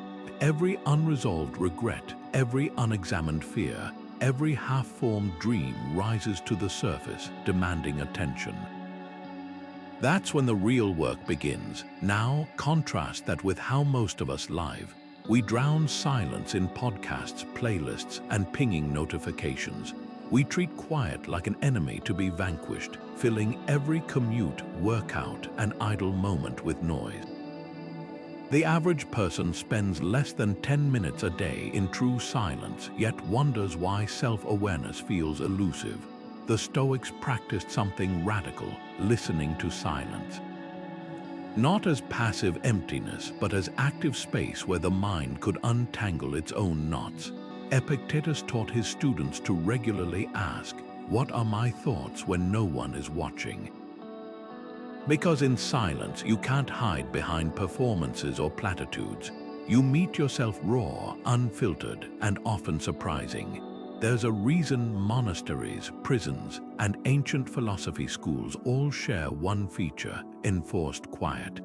Every unresolved regret, every unexamined fear, every half-formed dream rises to the surface, demanding attention. That's when the real work begins. Now, contrast that with how most of us live. We drown silence in podcasts, playlists, and pinging notifications. We treat quiet like an enemy to be vanquished, filling every commute, workout, and idle moment with noise. The average person spends less than 10 minutes a day in true silence, yet wonders why self-awareness feels elusive. The Stoics practiced something radical, listening to silence. Not as passive emptiness, but as active space where the mind could untangle its own knots. Epictetus taught his students to regularly ask, "What are my thoughts when no one is watching?" Because in silence, you can't hide behind performances or platitudes. You meet yourself raw, unfiltered, and often surprising. There's a reason monasteries, prisons, and ancient philosophy schools all share one feature: enforced quiet.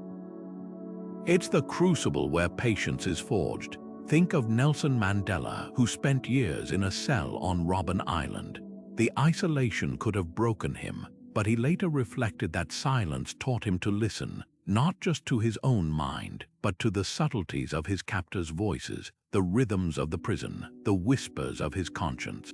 It's the crucible where patience is forged. Think of Nelson Mandela, who spent years in a cell on Robben Island. The isolation could have broken him, but he later reflected that silence taught him to listen, not just to his own mind, but to the subtleties of his captors' voices, the rhythms of the prison, the whispers of his conscience.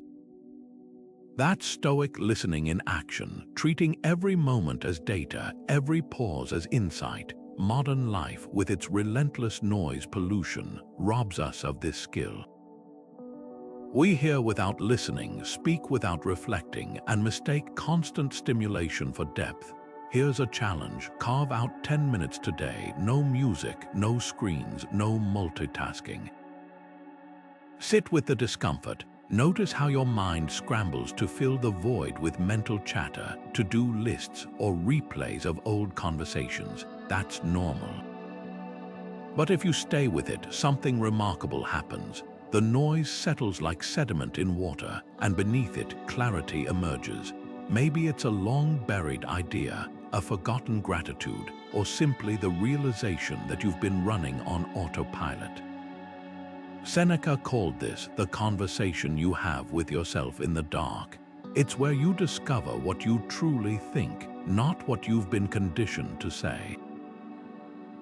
That's Stoic listening in action, treating every moment as data, every pause as insight. Modern life, with its relentless noise pollution, robs us of this skill. We hear without listening, speak without reflecting, and mistake constant stimulation for depth. Here's a challenge: carve out 10 minutes today, no music, no screens, no multitasking. Sit with the discomfort. Notice how your mind scrambles to fill the void with mental chatter, to-do lists, or replays of old conversations. That's normal. But if you stay with it, something remarkable happens. The noise settles like sediment in water, and beneath it, clarity emerges. Maybe it's a long-buried idea, a forgotten gratitude, or simply the realization that you've been running on autopilot. Seneca called this the conversation you have with yourself in the dark. It's where you discover what you truly think, not what you've been conditioned to say.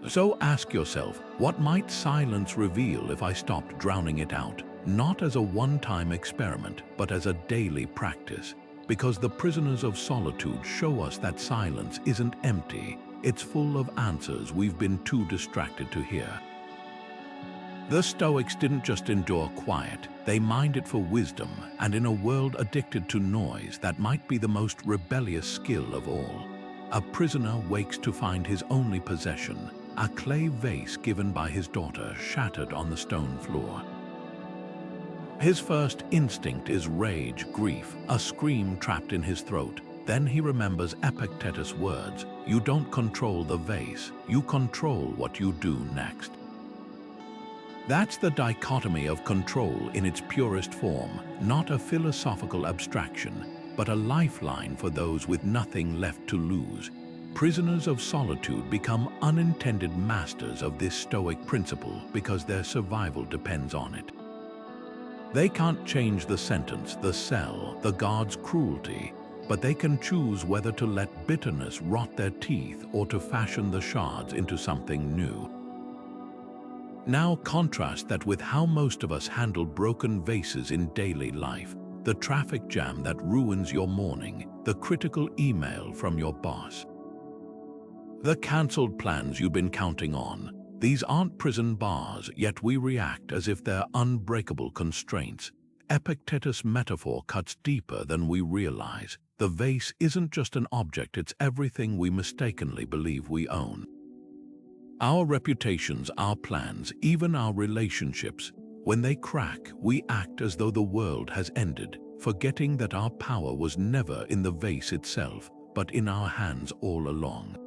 So ask yourself, what might silence reveal if I stopped drowning it out? Not as a one-time experiment, but as a daily practice. Because the prisoners of solitude show us that silence isn't empty, it's full of answers we've been too distracted to hear. The Stoics didn't just endure quiet, they mined it for wisdom, and in a world addicted to noise, that might be the most rebellious skill of all. A prisoner wakes to find his only possession, a clay vase given by his daughter, shattered on the stone floor. His first instinct is rage, grief, a scream trapped in his throat. Then he remembers Epictetus' words, "You don't control the vase, you control what you do next." That's the dichotomy of control in its purest form, not a philosophical abstraction, but a lifeline for those with nothing left to lose. Prisoners of solitude become unintended masters of this Stoic principle because their survival depends on it. They can't change the sentence, the cell, the god's cruelty, but they can choose whether to let bitterness rot their teeth or to fashion the shards into something new. Now contrast that with how most of us handle broken vases in daily life, the traffic jam that ruins your morning, the critical email from your boss, the cancelled plans you've been counting on. These aren't prison bars, yet we react as if they're unbreakable constraints. Epictetus' metaphor cuts deeper than we realize. The vase isn't just an object, it's everything we mistakenly believe we own. Our reputations, our plans, even our relationships. When they crack, we act as though the world has ended, forgetting that our power was never in the vase itself, but in our hands all along.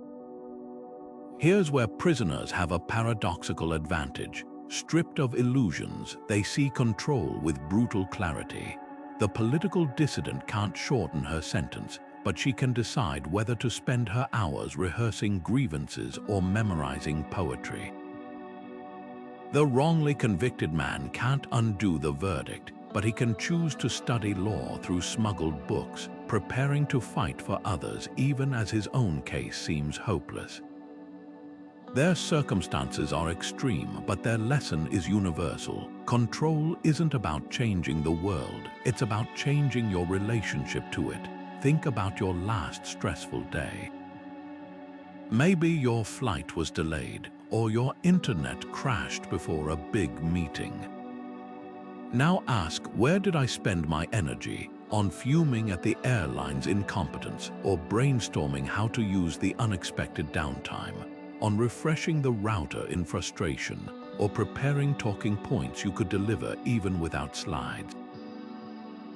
Here's where prisoners have a paradoxical advantage. Stripped of illusions, they see control with brutal clarity. The political dissident can't shorten her sentence, but she can decide whether to spend her hours rehearsing grievances or memorizing poetry. The wrongly convicted man can't undo the verdict, but he can choose to study law through smuggled books, preparing to fight for others even as his own case seems hopeless. Their circumstances are extreme, but their lesson is universal. Control isn't about changing the world, it's about changing your relationship to it. Think about your last stressful day. Maybe your flight was delayed, or your internet crashed before a big meeting. Now ask, where did I spend my energy? On fuming at the airline's incompetence, or brainstorming how to use the unexpected downtime? On refreshing the router in frustration, or preparing talking points you could deliver even without slides?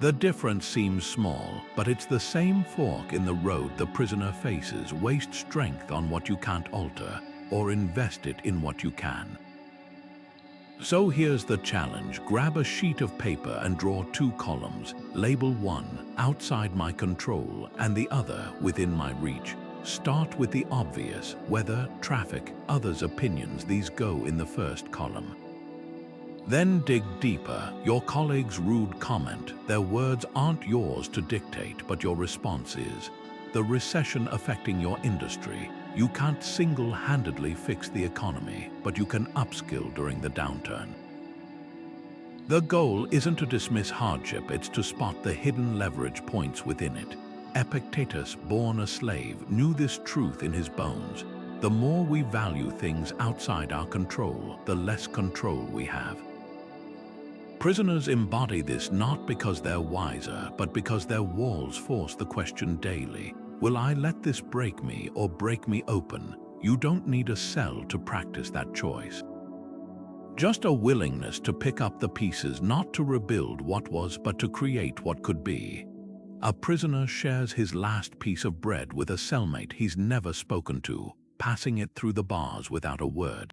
The difference seems small, but it's the same fork in the road the prisoner faces. Waste strength on what you can't alter, or invest it in what you can. So here's the challenge. Grab a sheet of paper and draw 2 columns. Label one, outside my control, and the other, within my reach. Start with the obvious, weather, traffic, others' opinions. These go in the first column. Then dig deeper. Your colleague's rude comment. Their words aren't yours to dictate, but your response is. The recession affecting your industry. You can't single-handedly fix the economy, but you can upskill during the downturn. The goal isn't to dismiss hardship, it's to spot the hidden leverage points within it. Epictetus, born a slave, knew this truth in his bones. The more we value things outside our control, the less control we have. Prisoners embody this not because they're wiser, but because their walls force the question daily. Will I let this break me or break me open? You don't need a cell to practice that choice. Just a willingness to pick up the pieces, not to rebuild what was, but to create what could be. A prisoner shares his last piece of bread with a cellmate he's never spoken to, passing it through the bars without a word.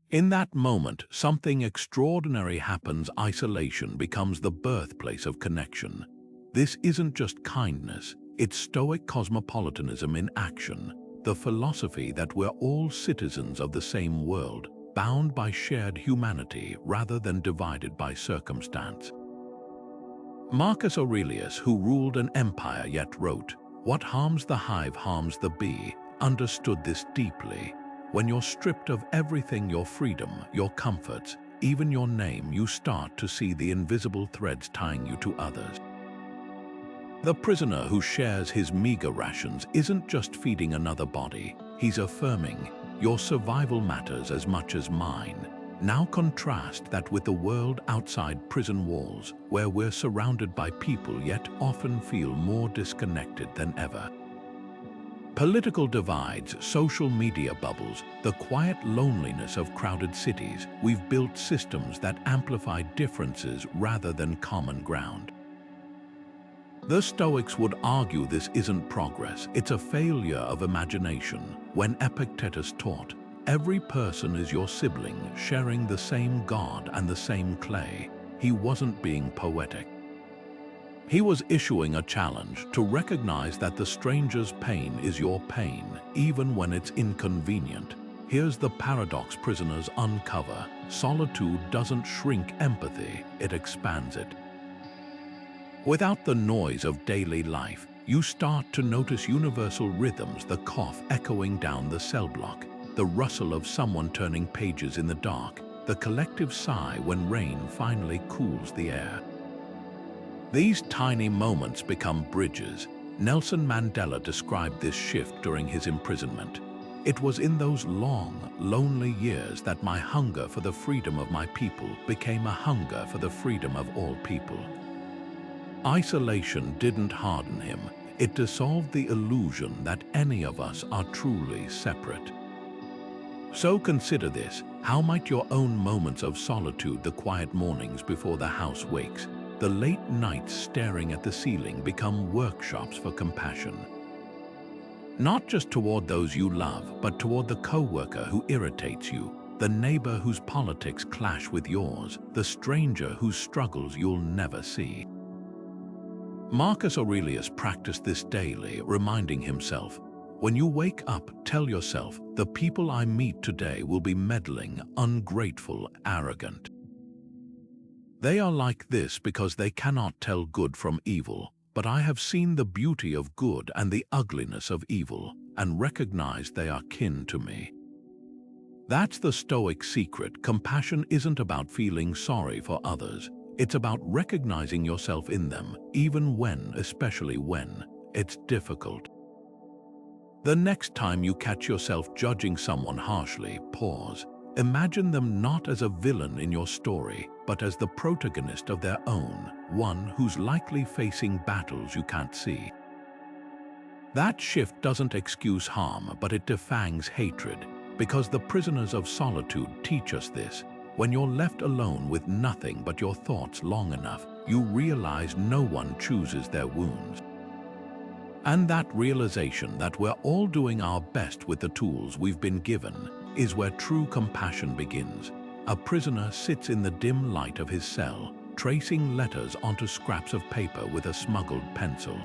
In that moment, something extraordinary happens. Isolation becomes the birthplace of connection. This isn't just kindness, It's Stoic Cosmopolitanism in action, the philosophy that we're all citizens of the same world, bound by shared humanity rather than divided by circumstance. Marcus Aurelius, who ruled an empire yet wrote, "What harms the hive harms the bee," understood this deeply. When you're stripped of everything, your freedom, your comforts, even your name, you start to see the invisible threads tying you to others. The prisoner who shares his meager rations isn't just feeding another body, he's affirming, "Your survival matters as much as mine." Now contrast that with the world outside prison walls, where we're surrounded by people yet often feel more disconnected than ever. Political divides, social media bubbles, the quiet loneliness of crowded cities, we've built systems that amplify differences rather than common ground. The Stoics would argue this isn't progress, it's a failure of imagination. When Epictetus taught, "Every person is your sibling, sharing the same God and the same clay," he wasn't being poetic. He was issuing a challenge to recognize that the stranger's pain is your pain, even when it's inconvenient. Here's the paradox prisoners uncover: solitude doesn't shrink empathy, it expands it. Without the noise of daily life, you start to notice universal rhythms, the cough echoing down the cell block, the rustle of someone turning pages in the dark, the collective sigh when rain finally cools the air. These tiny moments become bridges. Nelson Mandela described this shift during his imprisonment. "It was in those long, lonely years that my hunger for the freedom of my people became a hunger for the freedom of all people." Isolation didn't harden him. It dissolved the illusion that any of us are truly separate. So consider this: how might your own moments of solitude, the quiet mornings before the house wakes, the late nights staring at the ceiling, become workshops for compassion? Not just toward those you love, but toward the coworker who irritates you, the neighbor whose politics clash with yours, the stranger whose struggles you'll never see. Marcus Aurelius practiced this daily, reminding himself, "When you wake up, tell yourself, the people I meet today will be meddling, ungrateful, arrogant. They are like this because they cannot tell good from evil, but I have seen the beauty of good and the ugliness of evil, and recognized they are kin to me." That's the Stoic secret. Compassion isn't about feeling sorry for others. It's about recognizing yourself in them, even when, especially when, it's difficult. The next time you catch yourself judging someone harshly, pause. Imagine them not as a villain in your story, but as the protagonist of their own, one who's likely facing battles you can't see. That shift doesn't excuse harm, but it defangs hatred, because the prisoners of solitude teach us this. When you're left alone with nothing but your thoughts long enough, you realize no one chooses their wounds. And that realization that we're all doing our best with the tools we've been given is where true compassion begins. A prisoner sits in the dim light of his cell, tracing letters onto scraps of paper with a smuggled pencil.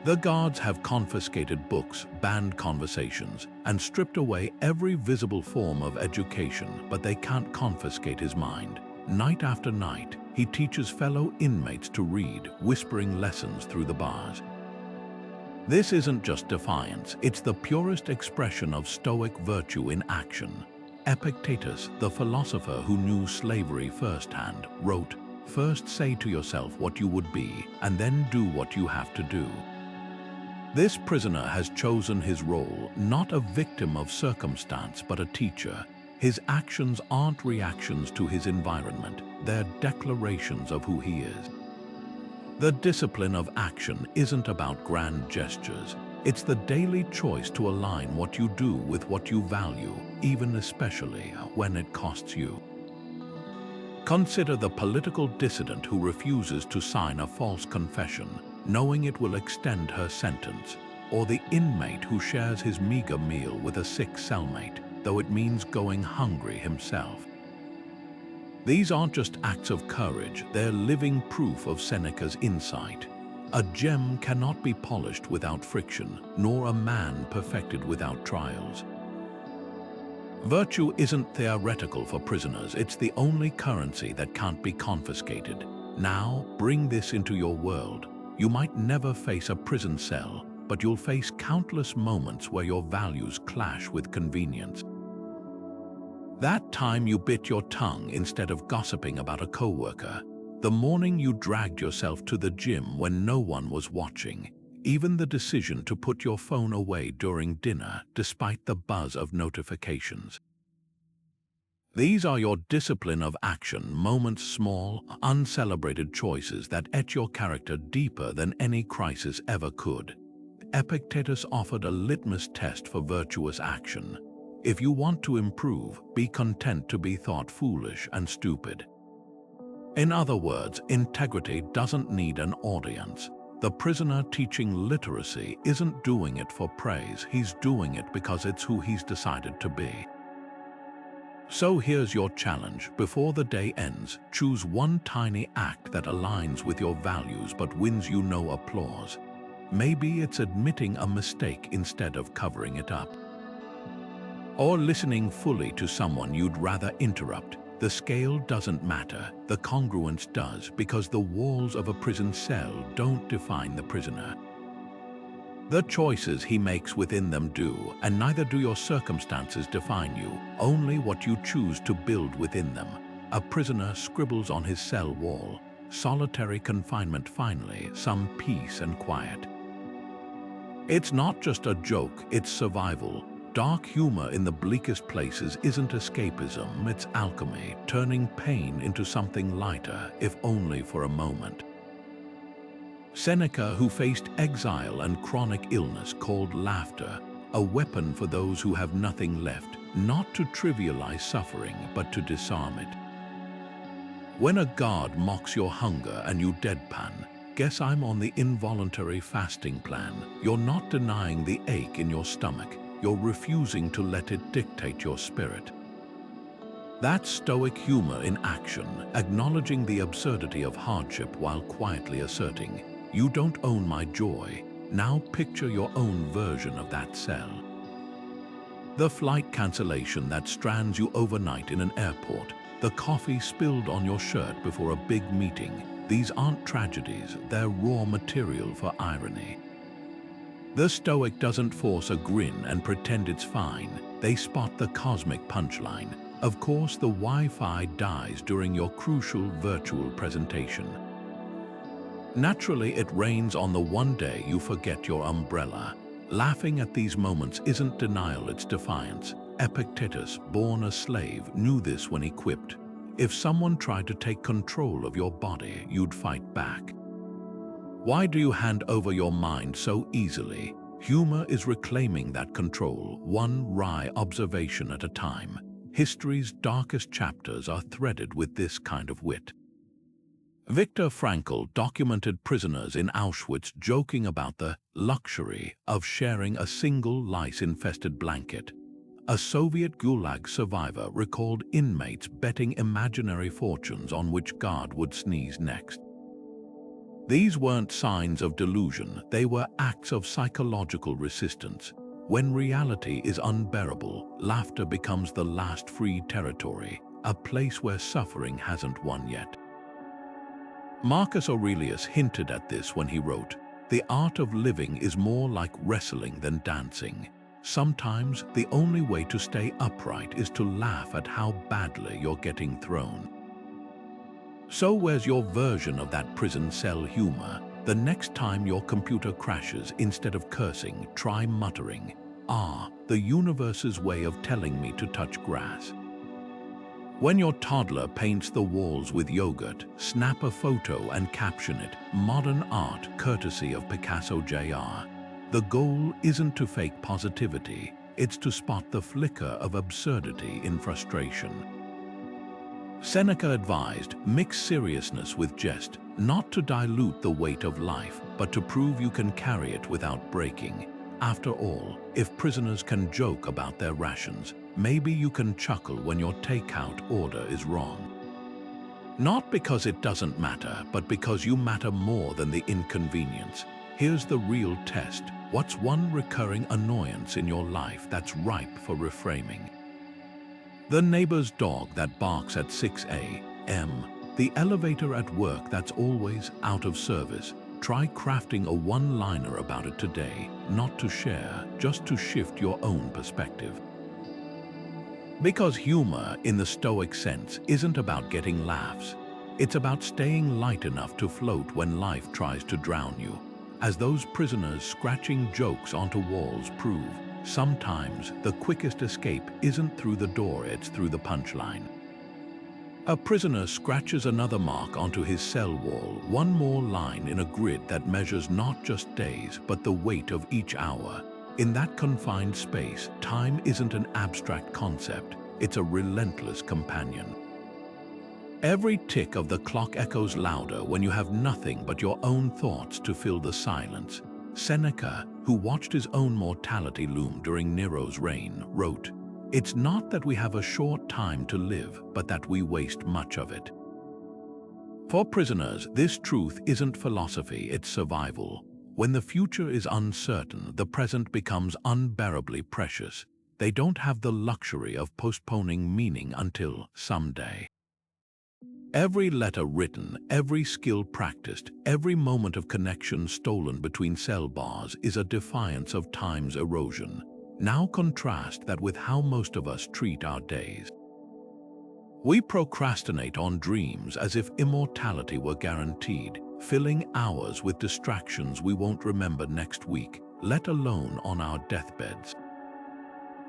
The guards have confiscated books, banned conversations, and stripped away every visible form of education, but they can't confiscate his mind. Night after night, he teaches fellow inmates to read, whispering lessons through the bars. This isn't just defiance, it's the purest expression of Stoic virtue in action. Epictetus, the philosopher who knew slavery firsthand, wrote, "First say to yourself what you would be, and then do what you have to do." This prisoner has chosen his role, not a victim of circumstance, but a teacher. His actions aren't reactions to his environment, they're declarations of who he is. The discipline of action isn't about grand gestures. It's the daily choice to align what you do with what you value, even especially when it costs you. Consider the political dissident who refuses to sign a false confession, knowing it will extend her sentence, or the inmate who shares his meager meal with a sick cellmate, though it means going hungry himself. These aren't just acts of courage, they're living proof of Seneca's insight. A gem cannot be polished without friction, nor a man perfected without trials. Virtue isn't theoretical for prisoners, it's the only currency that can't be confiscated. Now, bring this into your world. You might never face a prison cell, but you'll face countless moments where your values clash with convenience. That time you bit your tongue instead of gossiping about a coworker. The morning you dragged yourself to the gym when no one was watching. Even the decision to put your phone away during dinner despite the buzz of notifications. These are your discipline of action, moments, small, uncelebrated choices that etch your character deeper than any crisis ever could. Epictetus offered a litmus test for virtuous action. If you want to improve, be content to be thought foolish and stupid. In other words, integrity doesn't need an audience. The prisoner teaching literacy isn't doing it for praise, he's doing it because it's who he's decided to be. So here's your challenge. Before the day ends, choose one tiny act that aligns with your values but wins you no applause. Maybe it's admitting a mistake instead of covering it up. Or listening fully to someone you'd rather interrupt. The scale doesn't matter, the congruence does, because the walls of a prison cell don't define the prisoner. The choices he makes within them do, and neither do your circumstances define you, only what you choose to build within them. A prisoner scribbles on his cell wall, solitary confinement finally, some peace and quiet. It's not just a joke, it's survival. Dark humor in the bleakest places isn't escapism, it's alchemy, turning pain into something lighter, if only for a moment. Seneca, who faced exile and chronic illness, called laughter a weapon for those who have nothing left, not to trivialize suffering, but to disarm it. When a guard mocks your hunger and you deadpan, guess I'm on the involuntary fasting plan. You're not denying the ache in your stomach. You're refusing to let it dictate your spirit. That's Stoic humor in action, acknowledging the absurdity of hardship while quietly asserting, "You don't own my joy." Now picture your own version of that cell. The flight cancellation that strands you overnight in an airport, the coffee spilled on your shirt before a big meeting. These aren't tragedies, they're raw material for irony. The Stoic doesn't force a grin and pretend it's fine. They spot the cosmic punchline. Of course, the Wi-Fi dies during your crucial virtual presentation. Naturally, it rains on the one day you forget your umbrella. Laughing at these moments isn't denial, it's defiance. Epictetus, born a slave, knew this when he quipped, "If someone tried to take control of your body, you'd fight back." Why do you hand over your mind so easily? Humor is reclaiming that control, one wry observation at a time. History's darkest chapters are threaded with this kind of wit. Viktor Frankl documented prisoners in Auschwitz joking about the luxury of sharing a single lice-infested blanket. A Soviet Gulag survivor recalled inmates betting imaginary fortunes on which guard would sneeze next. These weren't signs of delusion, they were acts of psychological resistance. When reality is unbearable, laughter becomes the last free territory, a place where suffering hasn't won yet. Marcus Aurelius hinted at this when he wrote, "The art of living is more like wrestling than dancing." Sometimes the only way to stay upright is to laugh at how badly you're getting thrown. So where's your version of that prison cell humor? The next time your computer crashes, instead of cursing, try muttering, "Ah, the universe's way of telling me to touch grass." When your toddler paints the walls with yogurt, snap a photo and caption it, "Modern art courtesy of Picasso Jr." The goal isn't to fake positivity, it's to spot the flicker of absurdity in frustration. Seneca advised, mix seriousness with jest, not to dilute the weight of life, but to prove you can carry it without breaking. After all, if prisoners can joke about their rations, maybe you can chuckle when your takeout order is wrong. Not because it doesn't matter, but because you matter more than the inconvenience. Here's the real test. What's one recurring annoyance in your life that's ripe for reframing? The neighbor's dog that barks at 6 a.m. The elevator at work that's always out of service. Try crafting a one-liner about it today, not to share, just to shift your own perspective. Because humor, in the Stoic sense, isn't about getting laughs. It's about staying light enough to float when life tries to drown you. As those prisoners scratching jokes onto walls prove, sometimes the quickest escape isn't through the door, it's through the punchline. A prisoner scratches another mark onto his cell wall, one more line in a grid that measures not just days, but the weight of each hour. In that confined space, time isn't an abstract concept, it's a relentless companion. Every tick of the clock echoes louder when you have nothing but your own thoughts to fill the silence. Seneca, who watched his own mortality loom during Nero's reign, wrote, "It's not that we have a short time to live, but that we waste much of it." For prisoners, this truth isn't philosophy, it's survival. When the future is uncertain, the present becomes unbearably precious. They don't have the luxury of postponing meaning until someday. Every letter written, every skill practiced, every moment of connection stolen between cell bars is a defiance of time's erosion. Now contrast that with how most of us treat our days. We procrastinate on dreams as if immortality were guaranteed, filling hours with distractions we won't remember next week, let alone on our deathbeds.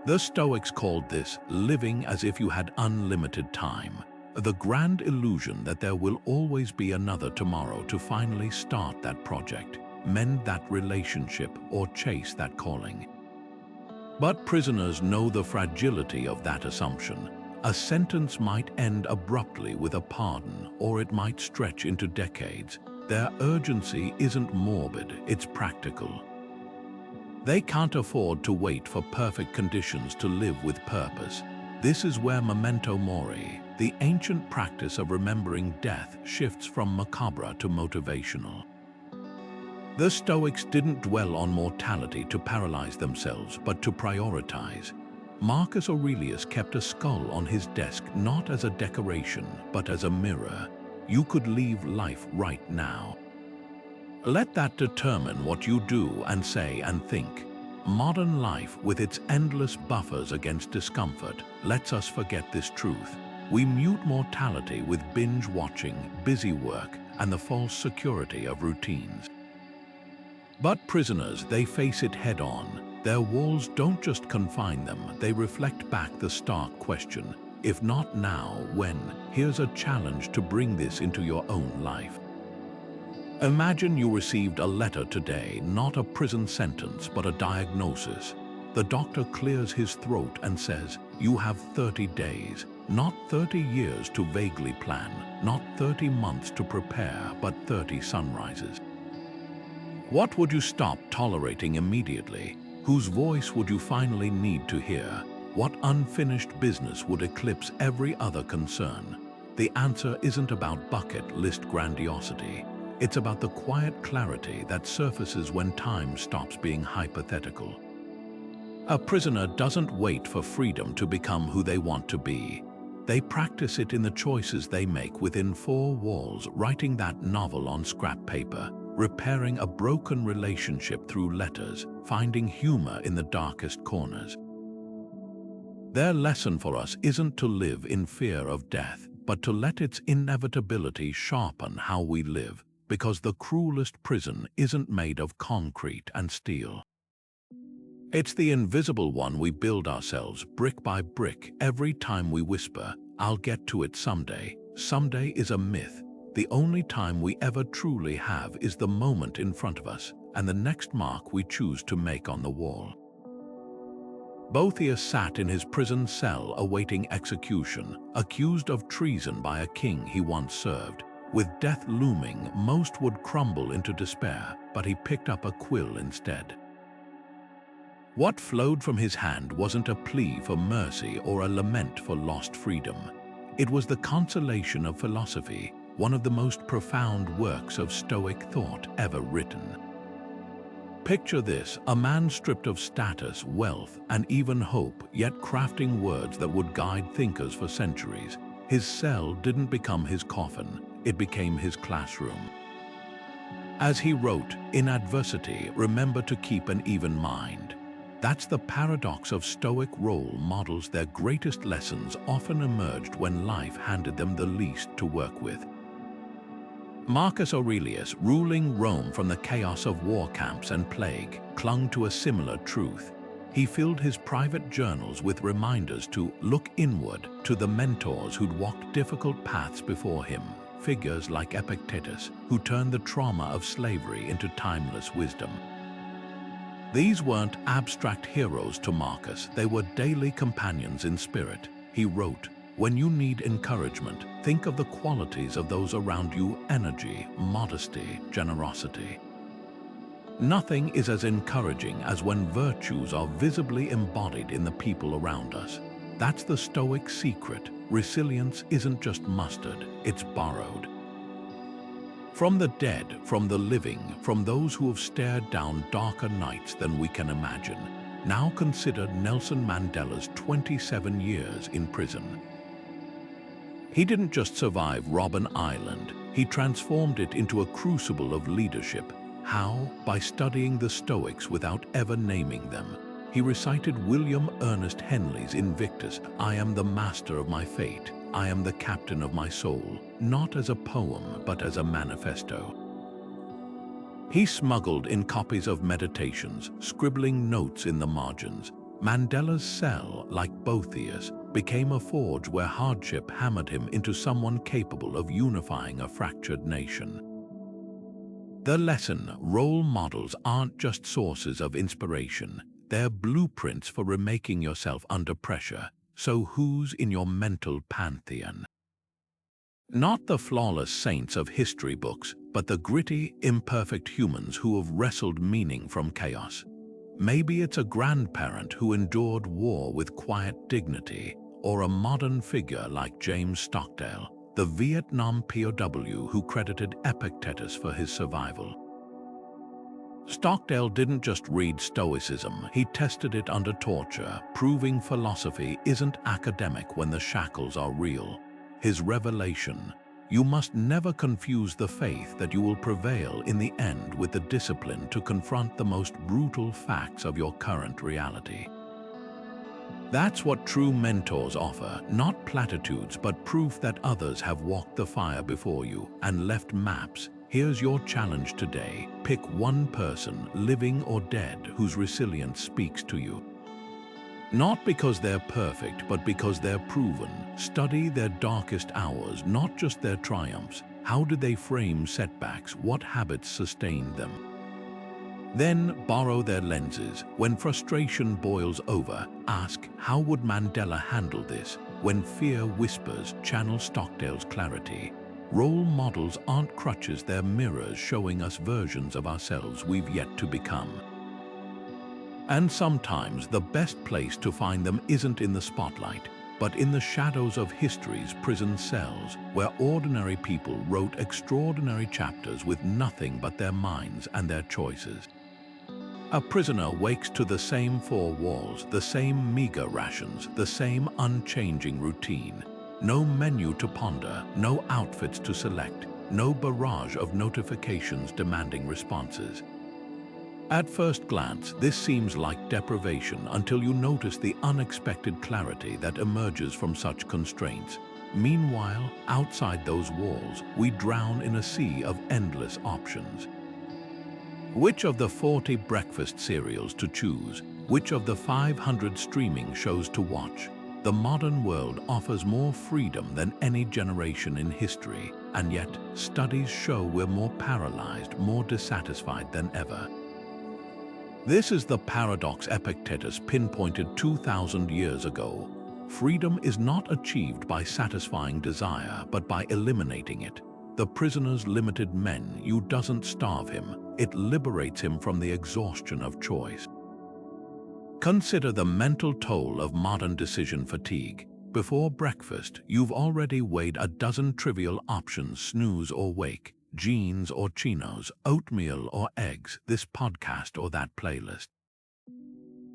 The Stoics called this living as if you had unlimited time, the grand illusion that there will always be another tomorrow to finally start that project, mend that relationship, or chase that calling. But prisoners know the fragility of that assumption. A sentence might end abruptly with a pardon, or it might stretch into decades. Their urgency isn't morbid, it's practical. They can't afford to wait for perfect conditions to live with purpose. This is where memento mori, the ancient practice of remembering death, shifts from macabre to motivational. The Stoics didn't dwell on mortality to paralyze themselves, but to prioritize. Marcus Aurelius kept a skull on his desk not as a decoration, but as a mirror. You could leave life right now. Let that determine what you do and say and think. Modern life, with its endless buffers against discomfort, lets us forget this truth. We mute mortality with binge watching, busy work, and the false security of routines. But prisoners, they face it head-on. Their walls don't just confine them, they reflect back the stark question, if not now, when? Here's a challenge to bring this into your own life. Imagine you received a letter today, not a prison sentence, but a diagnosis. The doctor clears his throat and says, you have 30 days, not 30 years to vaguely plan, not 30 months to prepare, but 30 sunrises. What would you stop tolerating immediately? Whose voice would you finally need to hear? What unfinished business would eclipse every other concern? The answer isn't about bucket list grandiosity. It's about the quiet clarity that surfaces when time stops being hypothetical. A prisoner doesn't wait for freedom to become who they want to be. They practice it in the choices they make within four walls, writing that novel on scrap paper, repairing a broken relationship through letters, finding humor in the darkest corners. Their lesson for us isn't to live in fear of death, but to let its inevitability sharpen how we live, because the cruelest prison isn't made of concrete and steel. It's the invisible one we build ourselves brick by brick every time we whisper, I'll get to it someday. Someday is a myth. The only time we ever truly have is the moment in front of us and the next mark we choose to make on the wall. Boethius sat in his prison cell awaiting execution, accused of treason by a king he once served. With death looming, most would crumble into despair, but he picked up a quill instead. What flowed from his hand wasn't a plea for mercy or a lament for lost freedom. It was the consolation of philosophy, one of the most profound works of Stoic thought ever written. Picture this, a man stripped of status, wealth, and even hope, yet crafting words that would guide thinkers for centuries. His cell didn't become his coffin, it became his classroom. As he wrote, "In adversity, remember to keep an even mind." That's the paradox of Stoic role models. Their greatest lessons often emerged when life handed them the least to work with. Marcus Aurelius, ruling Rome from the chaos of war camps and plague, clung to a similar truth. He filled his private journals with reminders to look inward, to the mentors who'd walked difficult paths before him, figures like Epictetus, who turned the trauma of slavery into timeless wisdom. These weren't abstract heroes to Marcus, they were daily companions in spirit. He wrote, "When you need encouragement, think of the qualities of those around you: energy, modesty, generosity." Nothing is as encouraging as when virtues are visibly embodied in the people around us. That's the Stoic secret. Resilience isn't just mustered, it's borrowed. From the dead, from the living, from those who have stared down darker nights than we can imagine. Now consider Nelson Mandela's 27 years in prison. He didn't just survive Robben Island, he transformed it into a crucible of leadership. How? By studying the Stoics without ever naming them. He recited William Ernest Henley's Invictus, "I am the master of my fate, I am the captain of my soul," not as a poem, but as a manifesto. He smuggled in copies of Meditations, scribbling notes in the margins. Mandela's cell, like Boethius, became a forge where hardship hammered him into someone capable of unifying a fractured nation. The lesson: role models aren't just sources of inspiration, they're blueprints for remaking yourself under pressure. So who's in your mental pantheon? Not the flawless saints of history books, but the gritty, imperfect humans who have wrestled meaning from chaos. Maybe it's a grandparent who endured war with quiet dignity, or a modern figure like James Stockdale, the Vietnam POW who credited Epictetus for his survival. Stockdale didn't just read Stoicism, he tested it under torture, proving philosophy isn't academic when the shackles are real. His revelation: you must never confuse the faith that you will prevail in the end with the discipline to confront the most brutal facts of your current reality. That's what true mentors offer, not platitudes, but proof that others have walked the fire before you and left maps. Here's your challenge today. Pick one person, living or dead, whose resilience speaks to you. Not because they're perfect, but because they're proven. Study their darkest hours, not just their triumphs. How did they frame setbacks? What habits sustained them? Then borrow their lenses. When frustration boils over, ask, how would Mandela handle this? When fear whispers, channel Stockdale's clarity. Role models aren't crutches, they're mirrors showing us versions of ourselves we've yet to become. And sometimes the best place to find them isn't in the spotlight, but in the shadows of history's prison cells, where ordinary people wrote extraordinary chapters with nothing but their minds and their choices. A prisoner wakes to the same four walls, the same meager rations, the same unchanging routine. No menu to ponder, no outfits to select, no barrage of notifications demanding responses. At first glance, this seems like deprivation until you notice the unexpected clarity that emerges from such constraints. Meanwhile, outside those walls, we drown in a sea of endless options. Which of the 40 breakfast cereals to choose? Which of the 500 streaming shows to watch? The modern world offers more freedom than any generation in history, and yet studies show we're more paralyzed, more dissatisfied than ever. This is the paradox Epictetus pinpointed 2,000 years ago. Freedom is not achieved by satisfying desire, but by eliminating it. The prisoner's limited menu doesn't starve him, it liberates him from the exhaustion of choice. Consider the mental toll of modern decision fatigue. Before breakfast, you've already weighed a dozen trivial options: snooze or wake, jeans or chinos, oatmeal or eggs, this podcast or that playlist.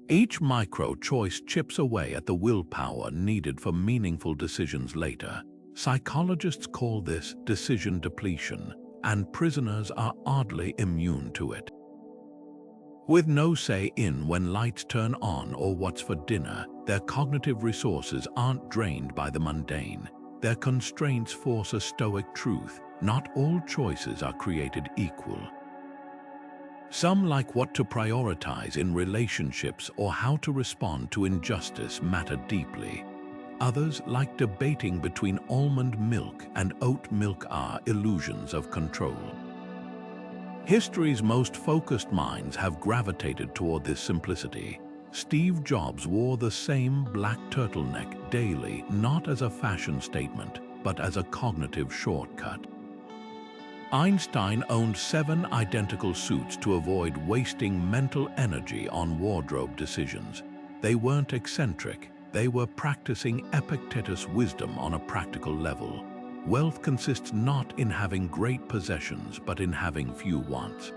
Each micro-choice chips away at the willpower needed for meaningful decisions later. Psychologists call this decision depletion, and prisoners are oddly immune to it. With no say in when lights turn on or what's for dinner, their cognitive resources aren't drained by the mundane. Their constraints force a Stoic truth: not all choices are created equal. Some, like what to prioritize in relationships or how to respond to injustice, matter deeply. Others, like debating between almond milk and oat milk, are illusions of control. History's most focused minds have gravitated toward this simplicity. Steve Jobs wore the same black turtleneck daily, not as a fashion statement, but as a cognitive shortcut. Einstein owned 7 identical suits to avoid wasting mental energy on wardrobe decisions. They weren't eccentric, they were practicing Epictetus wisdom on a practical level. Wealth consists not in having great possessions, but in having few wants.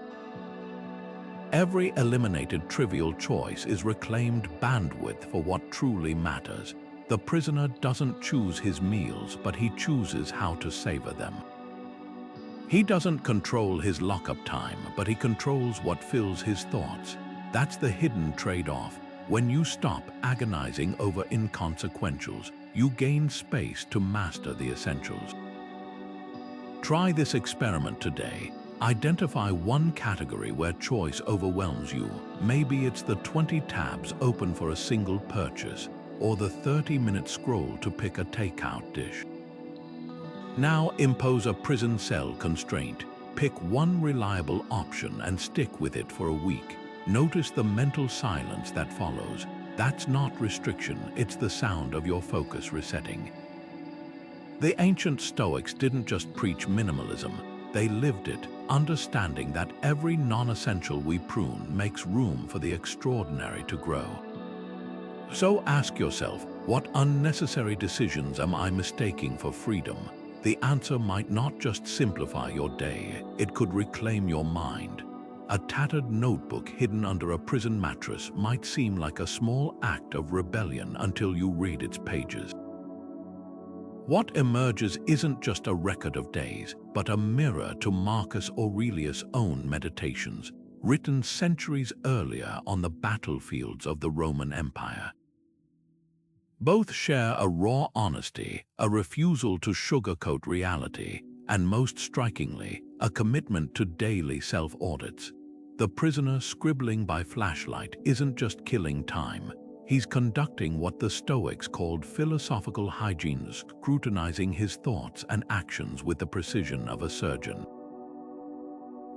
Every eliminated trivial choice is reclaimed bandwidth for what truly matters. The prisoner doesn't choose his meals, but he chooses how to savor them. He doesn't control his lockup time, but he controls what fills his thoughts. That's the hidden trade-off. When you stop agonizing over inconsequentials, you gain space to master the essentials. Try this experiment today. Identify one category where choice overwhelms you. Maybe it's the 20 tabs open for a single purchase, or the 30-minute scroll to pick a takeout dish. Now impose a prison cell constraint. Pick one reliable option and stick with it for a week. Notice the mental silence that follows. That's not restriction, it's the sound of your focus resetting. The ancient Stoics didn't just preach minimalism, they lived it, understanding that every non-essential we prune makes room for the extraordinary to grow. So ask yourself, what unnecessary decisions am I mistaking for freedom? The answer might not just simplify your day, it could reclaim your mind. A tattered notebook hidden under a prison mattress might seem like a small act of rebellion until you read its pages. What emerges isn't just a record of days, but a mirror to Marcus Aurelius' own meditations, written centuries earlier on the battlefields of the Roman Empire. Both share a raw honesty, a refusal to sugarcoat reality, and most strikingly, a commitment to daily self-audits. The prisoner scribbling by flashlight isn't just killing time. He's conducting what the Stoics called philosophical hygiene, scrutinizing his thoughts and actions with the precision of a surgeon.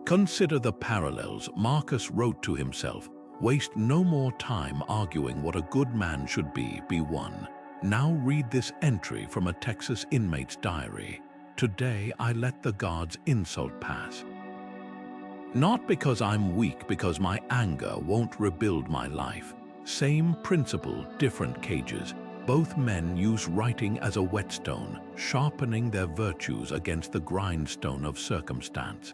Consider the parallels. Marcus wrote to himself, "Waste no more time arguing what a good man should be one." Now read this entry from a Texas inmate's diary. "Today I let the guard's insult pass. Not because I'm weak, because my anger won't rebuild my life." Same principle, different cages. Both men use writing as a whetstone, sharpening their virtues against the grindstone of circumstance.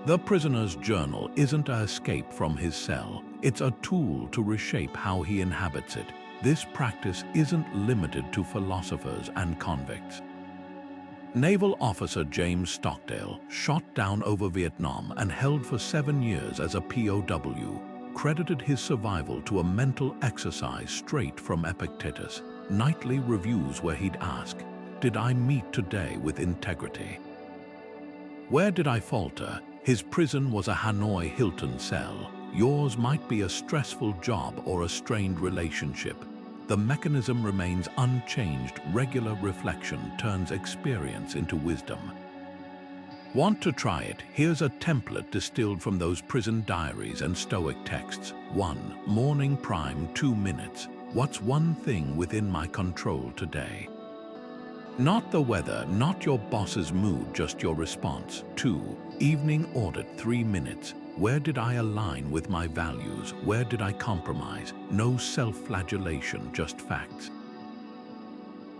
The prisoner's journal isn't an escape from his cell, it's a tool to reshape how he inhabits it. This practice isn't limited to philosophers and convicts. Naval officer James Stockdale, shot down over Vietnam and held for 7 years as a POW, credited his survival to a mental exercise straight from Epictetus, nightly reviews where he'd ask, "Did I meet today with integrity? Where did I falter?" His prison was a Hanoi Hilton cell. Yours might be a stressful job or a strained relationship. The mechanism remains unchanged. Regular reflection turns experience into wisdom. Want to try it? Here's a template distilled from those prison diaries and Stoic texts. 1. Morning prime, 2 minutes. What's one thing within my control today? Not the weather, not your boss's mood, just your response. 2. Evening audit, 3 minutes. Where did I align with my values? Where did I compromise? No self-flagellation, just facts.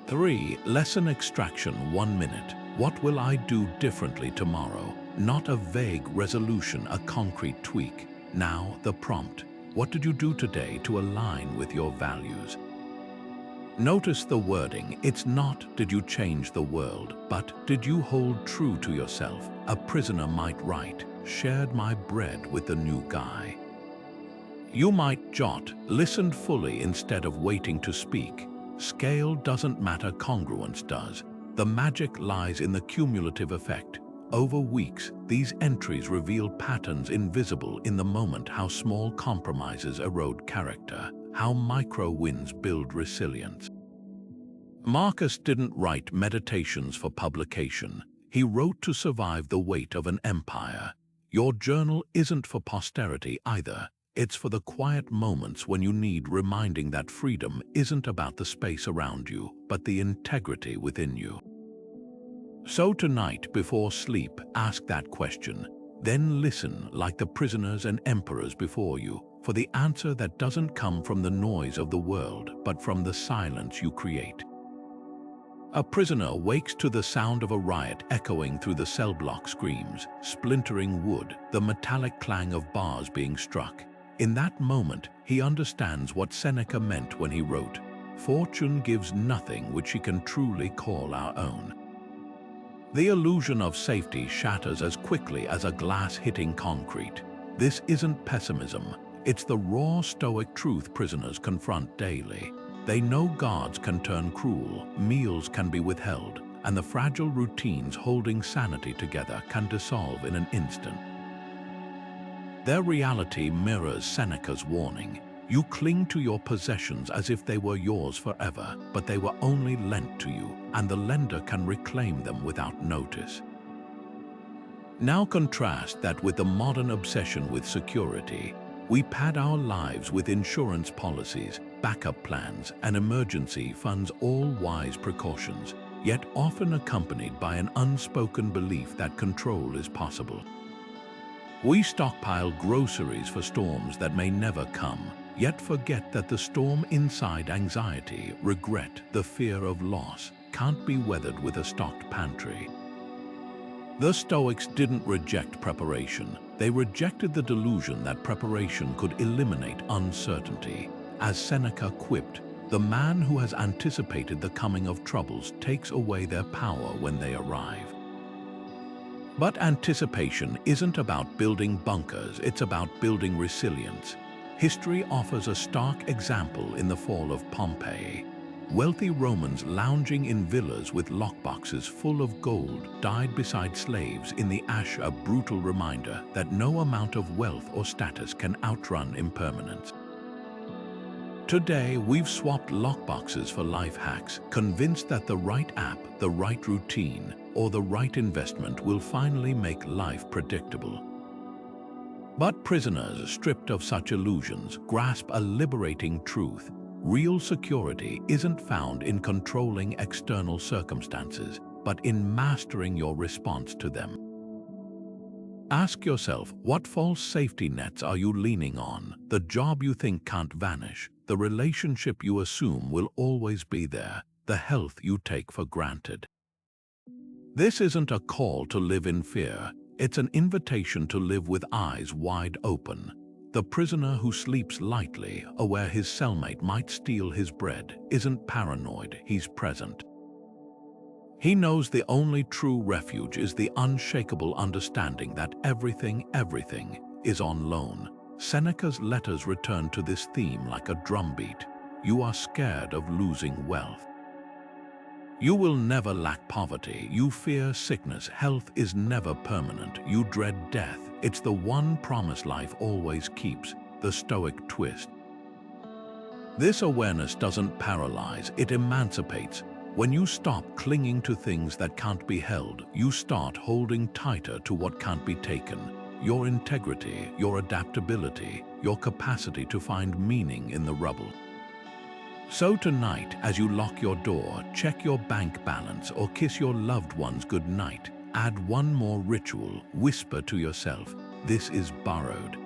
3. Lesson extraction 1 minute. What will I do differently tomorrow? Not a vague resolution, a concrete tweak. Now the prompt. What did you do today to align with your values? Notice the wording. It's not did you change the world, but did you hold true to yourself? A prisoner might write, shared my bread with the new guy. You might jot, listened fully instead of waiting to speak. Scale doesn't matter, congruence does. The magic lies in the cumulative effect. Over weeks, these entries reveal patterns invisible in the moment, how small compromises erode character, how micro wins build resilience. Marcus didn't write meditations for publication. He wrote to survive the weight of an empire. Your journal isn't for posterity either. It's for the quiet moments when you need reminding that freedom isn't about the space around you, but the integrity within you. So tonight, before sleep, ask that question. Then listen, like the prisoners and emperors before you, for the answer that doesn't come from the noise of the world, but from the silence you create. A prisoner wakes to the sound of a riot echoing through the cell block, screams, splintering wood, the metallic clang of bars being struck. In that moment, he understands what Seneca meant when he wrote, "Fortune gives nothing which she can truly call our own." The illusion of safety shatters as quickly as a glass hitting concrete. This isn't pessimism. It's the raw Stoic truth prisoners confront daily. They know guards can turn cruel, meals can be withheld, and the fragile routines holding sanity together can dissolve in an instant. Their reality mirrors Seneca's warning. You cling to your possessions as if they were yours forever, but they were only lent to you, and the lender can reclaim them without notice. Now contrast that with the modern obsession with security. We pad our lives with insurance policies, backup plans, and emergency funds, all wise precautions, yet often accompanied by an unspoken belief that control is possible. We stockpile groceries for storms that may never come, yet forget that the storm inside anxiety, regret, the fear of loss, can't be weathered with a stocked pantry. The Stoics didn't reject preparation. They rejected the delusion that preparation could eliminate uncertainty. As Seneca quipped, the man who has anticipated the coming of troubles takes away their power when they arrive. But anticipation isn't about building bunkers, it's about building resilience. History offers a stark example in the fall of Pompeii. Wealthy Romans lounging in villas with lockboxes full of gold died beside slaves in the ash, a brutal reminder that no amount of wealth or status can outrun impermanence. Today, we've swapped lockboxes for life hacks, convinced that the right app, the right routine, or the right investment will finally make life predictable. But prisoners, stripped of such illusions, grasp a liberating truth. Real security isn't found in controlling external circumstances, but in mastering your response to them. Ask yourself, what false safety nets are you leaning on? The job you think can't vanish, the relationship you assume will always be there, the health you take for granted. This isn't a call to live in fear, it's an invitation to live with eyes wide open. The prisoner who sleeps lightly, aware his cellmate might steal his bread, isn't paranoid, he's present. He knows the only true refuge is the unshakable understanding that everything is on loan. Seneca's letters return to this theme like a drumbeat. You are scared of losing wealth. You will never lack poverty. You fear sickness. Health is never permanent. You dread death. It's the one promise life always keeps, the Stoic twist. This awareness doesn't paralyze, it emancipates. When you stop clinging to things that can't be held, you start holding tighter to what can't be taken. Your integrity, your adaptability, your capacity to find meaning in the rubble. So tonight, as you lock your door, check your bank balance or kiss your loved ones goodnight, add one more ritual, whisper to yourself, this is borrowed.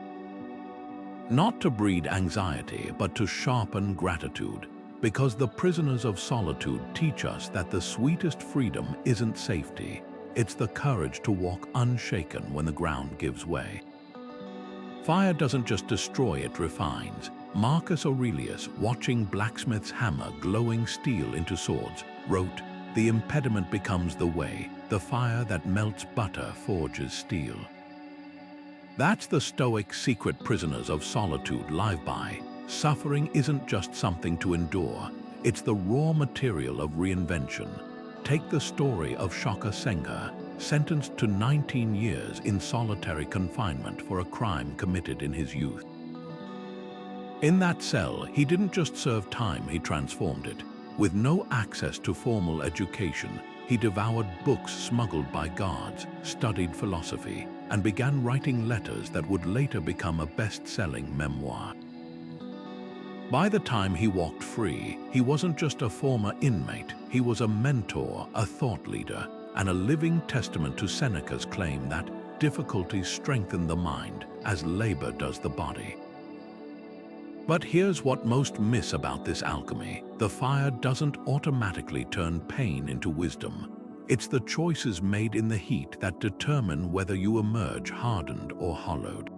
Not to breed anxiety, but to sharpen gratitude. Because the prisoners of solitude teach us that the sweetest freedom isn't safety, it's the courage to walk unshaken when the ground gives way. Fire doesn't just destroy, it refines. Marcus Aurelius, watching blacksmith's hammer glowing steel into swords, wrote, "The impediment becomes the way, the fire that melts butter forges steel." That's the Stoic secret prisoners of solitude live by. Suffering isn't just something to endure, it's the raw material of reinvention. Take the story of Shaka Sengha, sentenced to 19 years in solitary confinement for a crime committed in his youth. In that cell, he didn't just serve time, he transformed it. With no access to formal education, he devoured books smuggled by guards, studied philosophy, and began writing letters that would later become a best-selling memoir. By the time he walked free, he wasn't just a former inmate, he was a mentor, a thought leader, and a living testament to Seneca's claim that difficulties strengthen the mind as labor does the body. But here's what most miss about this alchemy. The fire doesn't automatically turn pain into wisdom. It's the choices made in the heat that determine whether you emerge hardened or hollowed.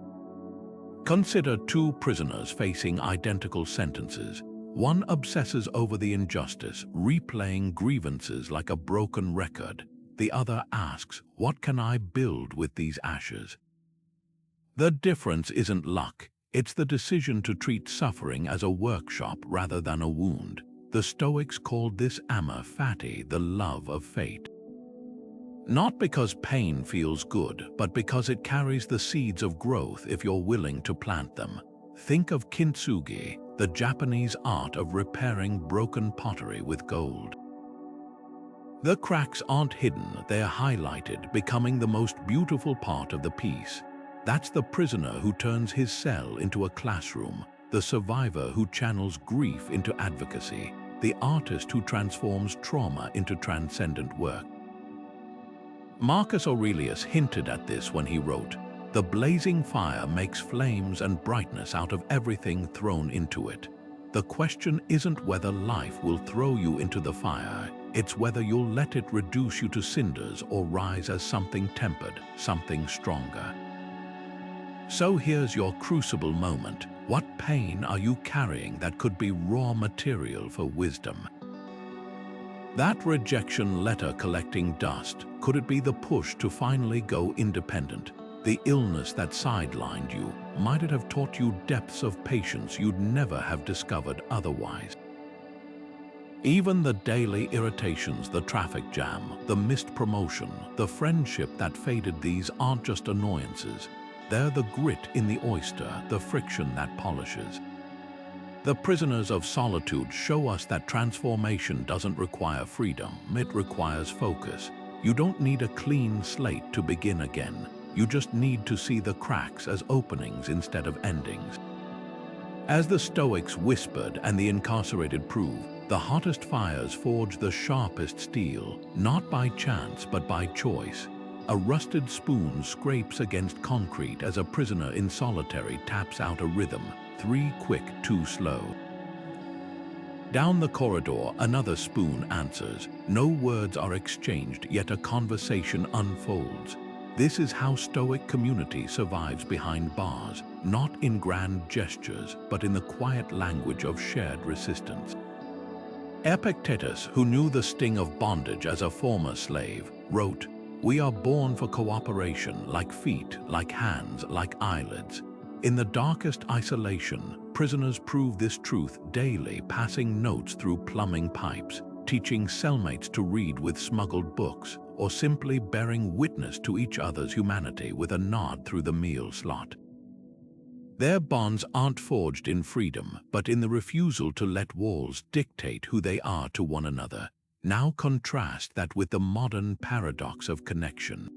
Consider two prisoners facing identical sentences. One obsesses over the injustice, replaying grievances like a broken record. The other asks, "What can I build with these ashes?" The difference isn't luck. It's the decision to treat suffering as a workshop rather than a wound. The Stoics called this Amor, Fati, the love of fate. Not because pain feels good, but because it carries the seeds of growth if you're willing to plant them. Think of kintsugi, the Japanese art of repairing broken pottery with gold. The cracks aren't hidden, they're highlighted, becoming the most beautiful part of the piece. That's the prisoner who turns his cell into a classroom, the survivor who channels grief into advocacy, the artist who transforms trauma into transcendent work. Marcus Aurelius hinted at this when he wrote, "The blazing fire makes flames and brightness out of everything thrown into it." The question isn't whether life will throw you into the fire, it's whether you'll let it reduce you to cinders or rise as something tempered, something stronger. So here's your crucible moment. What pain are you carrying that could be raw material for wisdom? That rejection letter collecting dust, could it be the push to finally go independent? The illness that sidelined you, might it have taught you depths of patience you'd never have discovered otherwise? Even the daily irritations, the traffic jam, the missed promotion, the friendship that faded, these aren't just annoyances. They're the grit in the oyster, the friction that polishes. The prisoners of solitude show us that transformation doesn't require freedom, it requires focus. You don't need a clean slate to begin again. You just need to see the cracks as openings instead of endings. As the Stoics whispered and the incarcerated prove, the hottest fires forge the sharpest steel, not by chance but by choice. A rusted spoon scrapes against concrete as a prisoner in solitary taps out a rhythm, 3 quick, 2 slow. Down the corridor, another spoon answers. No words are exchanged, yet a conversation unfolds. This is how Stoic community survives behind bars, not in grand gestures, but in the quiet language of shared resistance. Epictetus, who knew the sting of bondage as a former slave, wrote, "We are born for cooperation, like feet, like hands, like eyelids." In the darkest isolation, prisoners prove this truth daily, passing notes through plumbing pipes, teaching cellmates to read with smuggled books, or simply bearing witness to each other's humanity with a nod through the meal slot. Their bonds aren't forged in freedom, but in the refusal to let walls dictate who they are to one another. Now contrast that with the modern paradox of connection.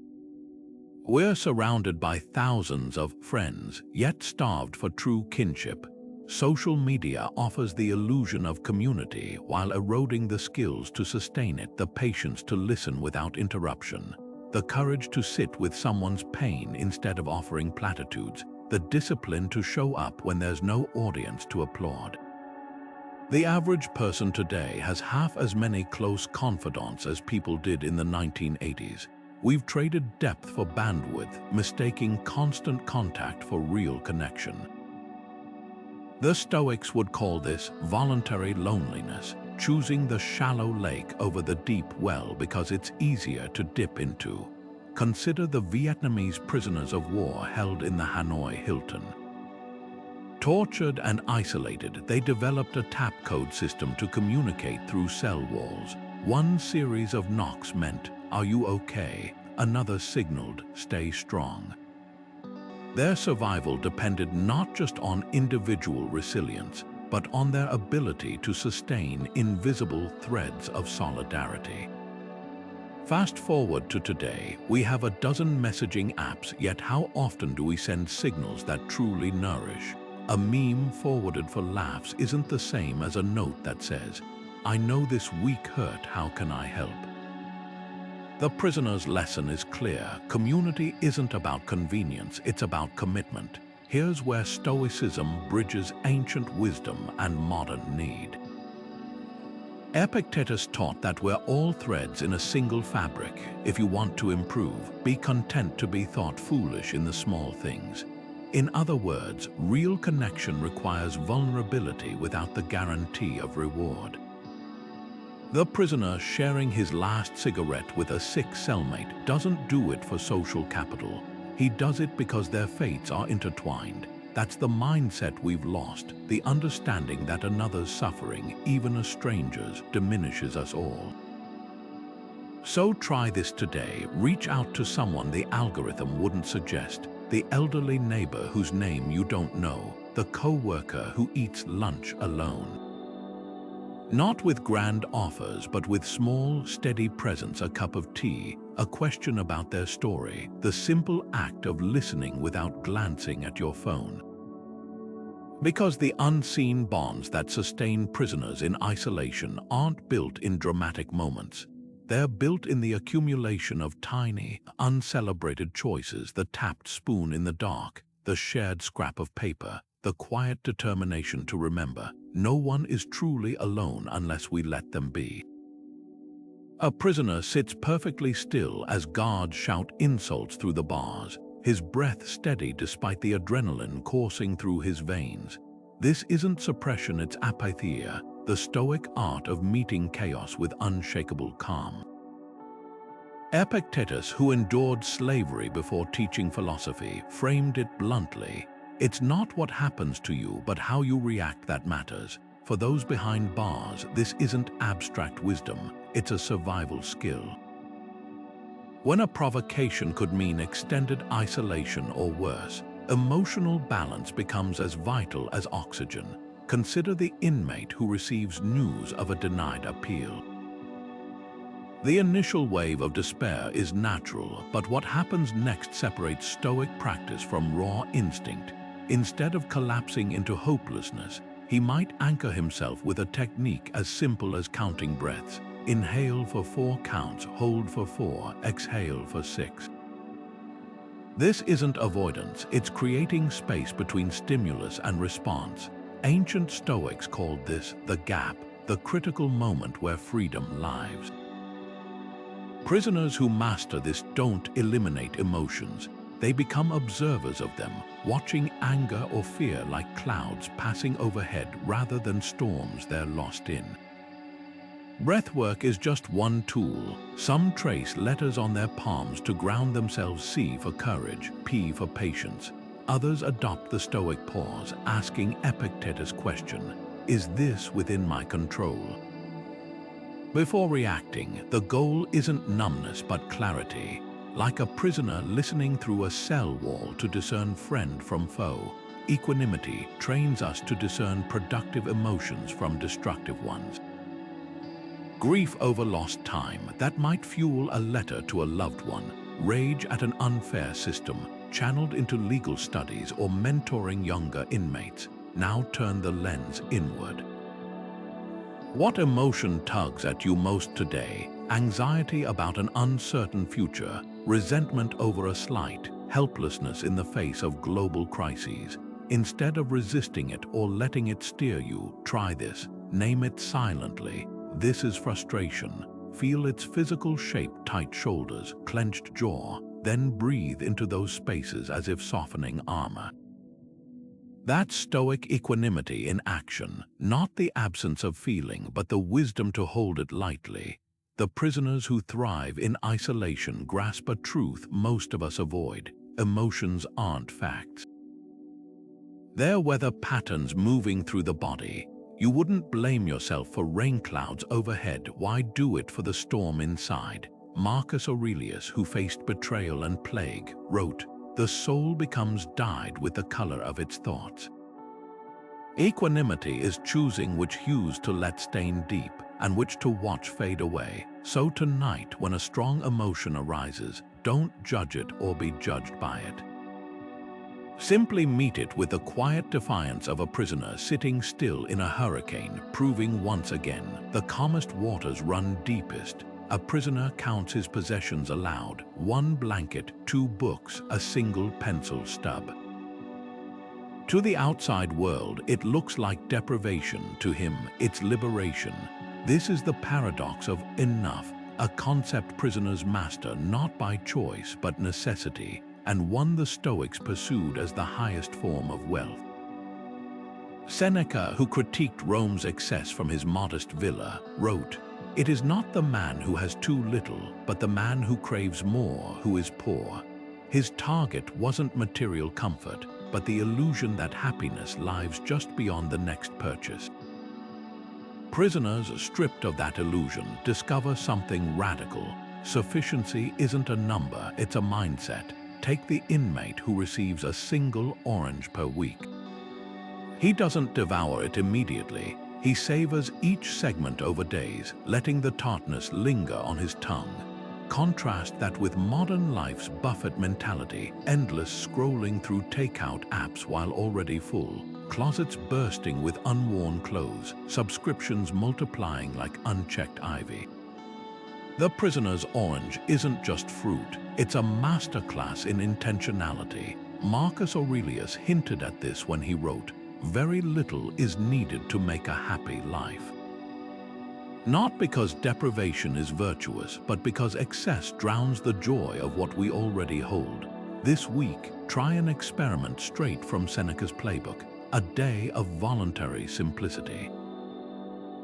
We're surrounded by thousands of friends, yet starved for true kinship. Social media offers the illusion of community while eroding the skills to sustain it, the patience to listen without interruption, the courage to sit with someone's pain instead of offering platitudes, the discipline to show up when there's no audience to applaud. The average person today has half as many close confidants as people did in the 1980s. We've traded depth for bandwidth, mistaking constant contact for real connection. The Stoics would call this voluntary loneliness, choosing the shallow lake over the deep well because it's easier to dip into. Consider the Vietnamese prisoners of war held in the Hanoi Hilton. Tortured and isolated, they developed a tap code system to communicate through cell walls. One series of knocks meant, "Are you okay?" Another signaled, "Stay strong." Their survival depended not just on individual resilience, but on their ability to sustain invisible threads of solidarity. Fast forward to today, we have a dozen messaging apps, yet how often do we send signals that truly nourish? A meme forwarded for laughs isn't the same as a note that says, "I know this week hurt, how can I help?" The prisoner's lesson is clear. Community isn't about convenience, it's about commitment. Here's where Stoicism bridges ancient wisdom and modern need. Epictetus taught that we're all threads in a single fabric. If you want to improve, be content to be thought foolish in the small things. In other words, real connection requires vulnerability without the guarantee of reward. The prisoner sharing his last cigarette with a sick cellmate doesn't do it for social capital. He does it because their fates are intertwined. That's the mindset we've lost, the understanding that another's suffering, even a stranger's, diminishes us all. So try this today. Reach out to someone the algorithm wouldn't suggest, the elderly neighbor whose name you don't know, the co-worker who eats lunch alone. Not with grand offers, but with small, steady presence, a cup of tea, a question about their story, the simple act of listening without glancing at your phone. Because the unseen bonds that sustain prisoners in isolation aren't built in dramatic moments. They're built in the accumulation of tiny, uncelebrated choices, the tapped spoon in the dark, the shared scrap of paper, the quiet determination to remember. No one is truly alone unless we let them be. A prisoner sits perfectly still as guards shout insults through the bars, his breath steady despite the adrenaline coursing through his veins. This isn't suppression, it's apatheia, the Stoic art of meeting chaos with unshakable calm. Epictetus, who endured slavery before teaching philosophy, framed it bluntly. It's not what happens to you, but how you react that matters. For those behind bars, this isn't abstract wisdom, it's a survival skill. When a provocation could mean extended isolation or worse, emotional balance becomes as vital as oxygen. Consider the inmate who receives news of a denied appeal. The initial wave of despair is natural, but what happens next separates Stoic practice from raw instinct. Instead of collapsing into hopelessness, he might anchor himself with a technique as simple as counting breaths. Inhale for 4 counts, hold for 4, exhale for 6. This isn't avoidance, it's creating space between stimulus and response. Ancient Stoics called this the gap, the critical moment where freedom lives. Prisoners who master this don't eliminate emotions. They become observers of them, watching anger or fear like clouds passing overhead rather than storms they're lost in. Breathwork is just one tool. Some trace letters on their palms to ground themselves, C for courage, P for patience. Others adopt the Stoic pause, asking Epictetus' question, "Is this within my control?" Before reacting, the goal isn't numbness but clarity. Like a prisoner listening through a cell wall to discern friend from foe, equanimity trains us to discern productive emotions from destructive ones. Grief over lost time, that might fuel a letter to a loved one. Rage at an unfair system, channeled into legal studies or mentoring younger inmates, now turn the lens inward. What emotion tugs at you most today? Anxiety about an uncertain future, resentment over a slight, helplessness in the face of global crises. Instead of resisting it or letting it steer you, try this. Name it silently. This is frustration. Feel its physical shape: tight shoulders, clenched jaw. Then breathe into those spaces as if softening armor. That's Stoic equanimity in action, not the absence of feeling, but the wisdom to hold it lightly. The prisoners who thrive in isolation grasp a truth most of us avoid: emotions aren't facts. They're weather patterns moving through the body. You wouldn't blame yourself for rain clouds overhead. Why do it for the storm inside? Marcus Aurelius, who faced betrayal and plague, wrote, "The soul becomes dyed with the color of its thoughts." Equanimity is choosing which hues to let stain deep and which to watch fade away. So tonight, when a strong emotion arises, don't judge it or be judged by it. Simply meet it with the quiet defiance of a prisoner sitting still in a hurricane, proving once again the calmest waters run deepest. A prisoner counts his possessions aloud: 1 blanket, 2 books, a single pencil stub. To the outside world, it looks like deprivation. To him, it's liberation. This is the paradox of enough, a concept prisoners master not by choice but necessity, and one the Stoics pursued as the highest form of wealth. Seneca, who critiqued Rome's excess from his modest villa, wrote, "It is not the man who has too little, but the man who craves more who is poor." His target wasn't material comfort, but the illusion that happiness lies just beyond the next purchase. Prisoners stripped of that illusion discover something radical. Sufficiency isn't a number, it's a mindset. Take the inmate who receives a single orange per week. He doesn't devour it immediately. He savors each segment over days, letting the tartness linger on his tongue. Contrast that with modern life's buffet mentality: endless scrolling through takeout apps while already full, closets bursting with unworn clothes, subscriptions multiplying like unchecked ivy. The prisoner's orange isn't just fruit, it's a masterclass in intentionality. Marcus Aurelius hinted at this when he wrote, "Very little is needed to make a happy life." Not because deprivation is virtuous, but because excess drowns the joy of what we already hold. This week, try an experiment straight from Seneca's playbook: a day of voluntary simplicity.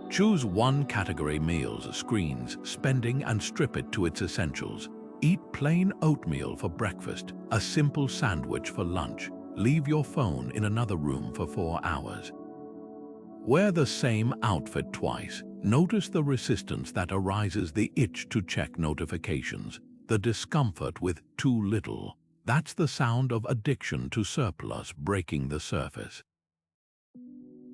Choose 1 category: meals, screens, spending, and strip it to its essentials. Eat plain oatmeal for breakfast, a simple sandwich for lunch. Leave your phone in another room for 4 hours. Wear the same outfit twice. Notice the resistance that arises: the itch to check notifications, the discomfort with too little. That's the sound of addiction to surplus breaking the surface.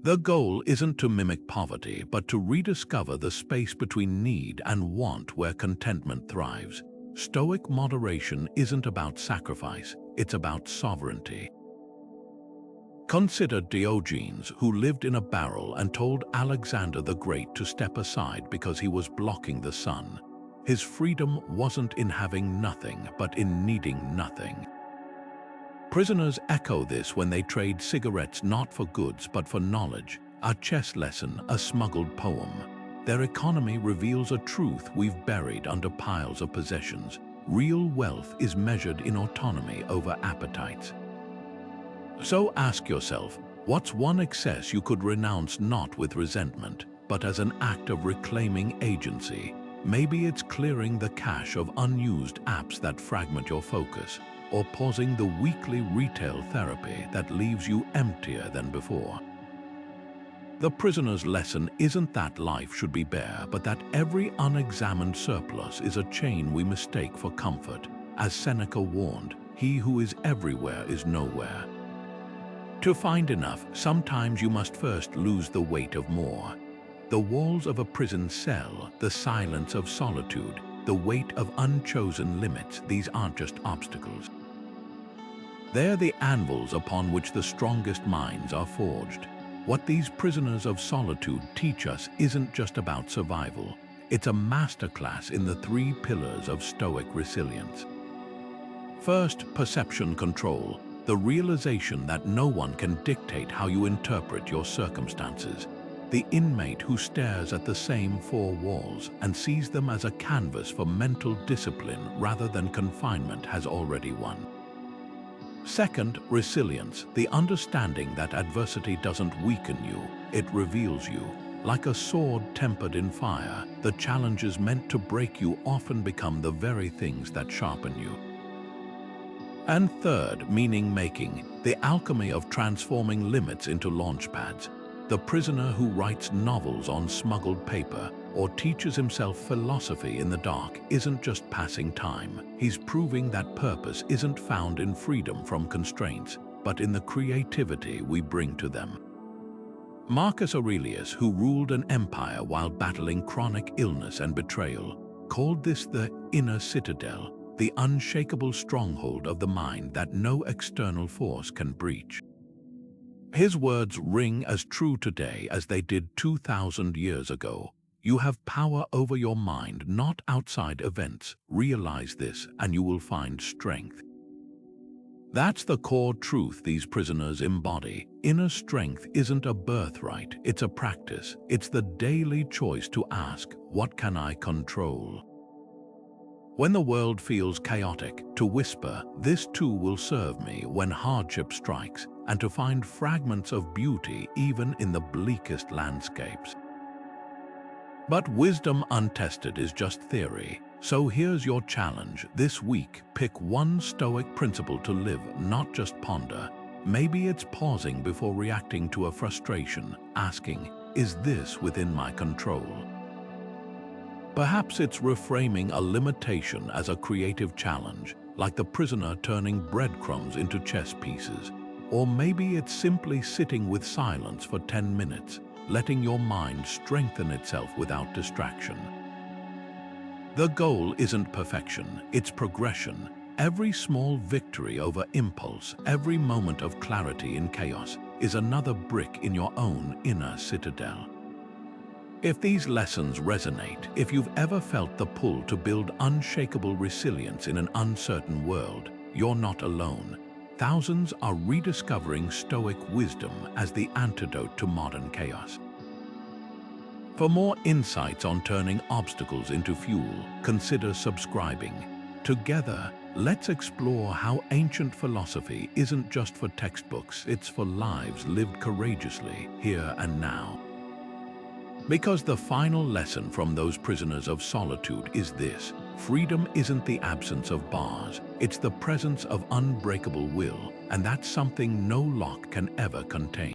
The goal isn't to mimic poverty, but to rediscover the space between need and want where contentment thrives. Stoic moderation isn't about sacrifice, it's about sovereignty. Consider Diogenes, who lived in a barrel and told Alexander the Great to step aside because he was blocking the sun. His freedom wasn't in having nothing, but in needing nothing. Prisoners echo this when they trade cigarettes not for goods but for knowledge, a chess lesson, a smuggled poem. Their economy reveals a truth we've buried under piles of possessions. Real wealth is measured in autonomy over appetites. So ask yourself, what's one excess you could renounce not with resentment, but as an act of reclaiming agency? Maybe it's clearing the cache of unused apps that fragment your focus, or pausing the weekly retail therapy that leaves you emptier than before. The prisoner's lesson isn't that life should be bare, but that every unexamined surplus is a chain we mistake for comfort. As Seneca warned, he who is everywhere is nowhere. To find enough, sometimes you must first lose the weight of more. The walls of a prison cell, the silence of solitude, the weight of unchosen limits, these aren't just obstacles. They're the anvils upon which the strongest minds are forged. What these prisoners of solitude teach us isn't just about survival. It's a masterclass in the 3 pillars of Stoic resilience. First, perception control, the realization that no one can dictate how you interpret your circumstances. the inmate who stares at the same four walls and sees them as a canvas for mental discipline rather than confinement has already won. Second, resilience, the understanding that adversity doesn't weaken you, it reveals you. Like a sword tempered in fire, the challenges meant to break you often become the very things that sharpen you. And third, meaning-making, the alchemy of transforming limits into launchpads. The prisoner who writes novels on smuggled paper or teaches himself philosophy in the dark isn't just passing time. He's proving that purpose isn't found in freedom from constraints, but in the creativity we bring to them. Marcus Aurelius, who ruled an empire while battling chronic illness and betrayal, called this the inner citadel, the unshakable stronghold of the mind that no external force can breach. His words ring as true today as they did 2,000 years ago. You have power over your mind, not outside events. Realize this, and you will find strength. That's the core truth these prisoners embody. Inner strength isn't a birthright, it's a practice. It's the daily choice to ask, what can I control? When the world feels chaotic, to whisper, this too will serve me when hardship strikes, and to find fragments of beauty even in the bleakest landscapes. But wisdom untested is just theory. So here's your challenge. This week, pick one Stoic principle to live, not just ponder. Maybe it's pausing before reacting to a frustration, asking, is this within my control? Perhaps it's reframing a limitation as a creative challenge, like the prisoner turning breadcrumbs into chess pieces. Or maybe it's simply sitting with silence for 10 minutes, letting your mind strengthen itself without distraction. The goal isn't perfection, it's progression. Every small victory over impulse, every moment of clarity in chaos, is another brick in your own inner citadel. If these lessons resonate, if you've ever felt the pull to build unshakable resilience in an uncertain world, you're not alone. Thousands are rediscovering Stoic wisdom as the antidote to modern chaos. For more insights on turning obstacles into fuel, consider subscribing. Together, let's explore how ancient philosophy isn't just for textbooks, it's for lives lived courageously, here and now. Because the final lesson from those prisoners of solitude is this: freedom isn't the absence of bars, it's the presence of unbreakable will, and that's something no lock can ever contain.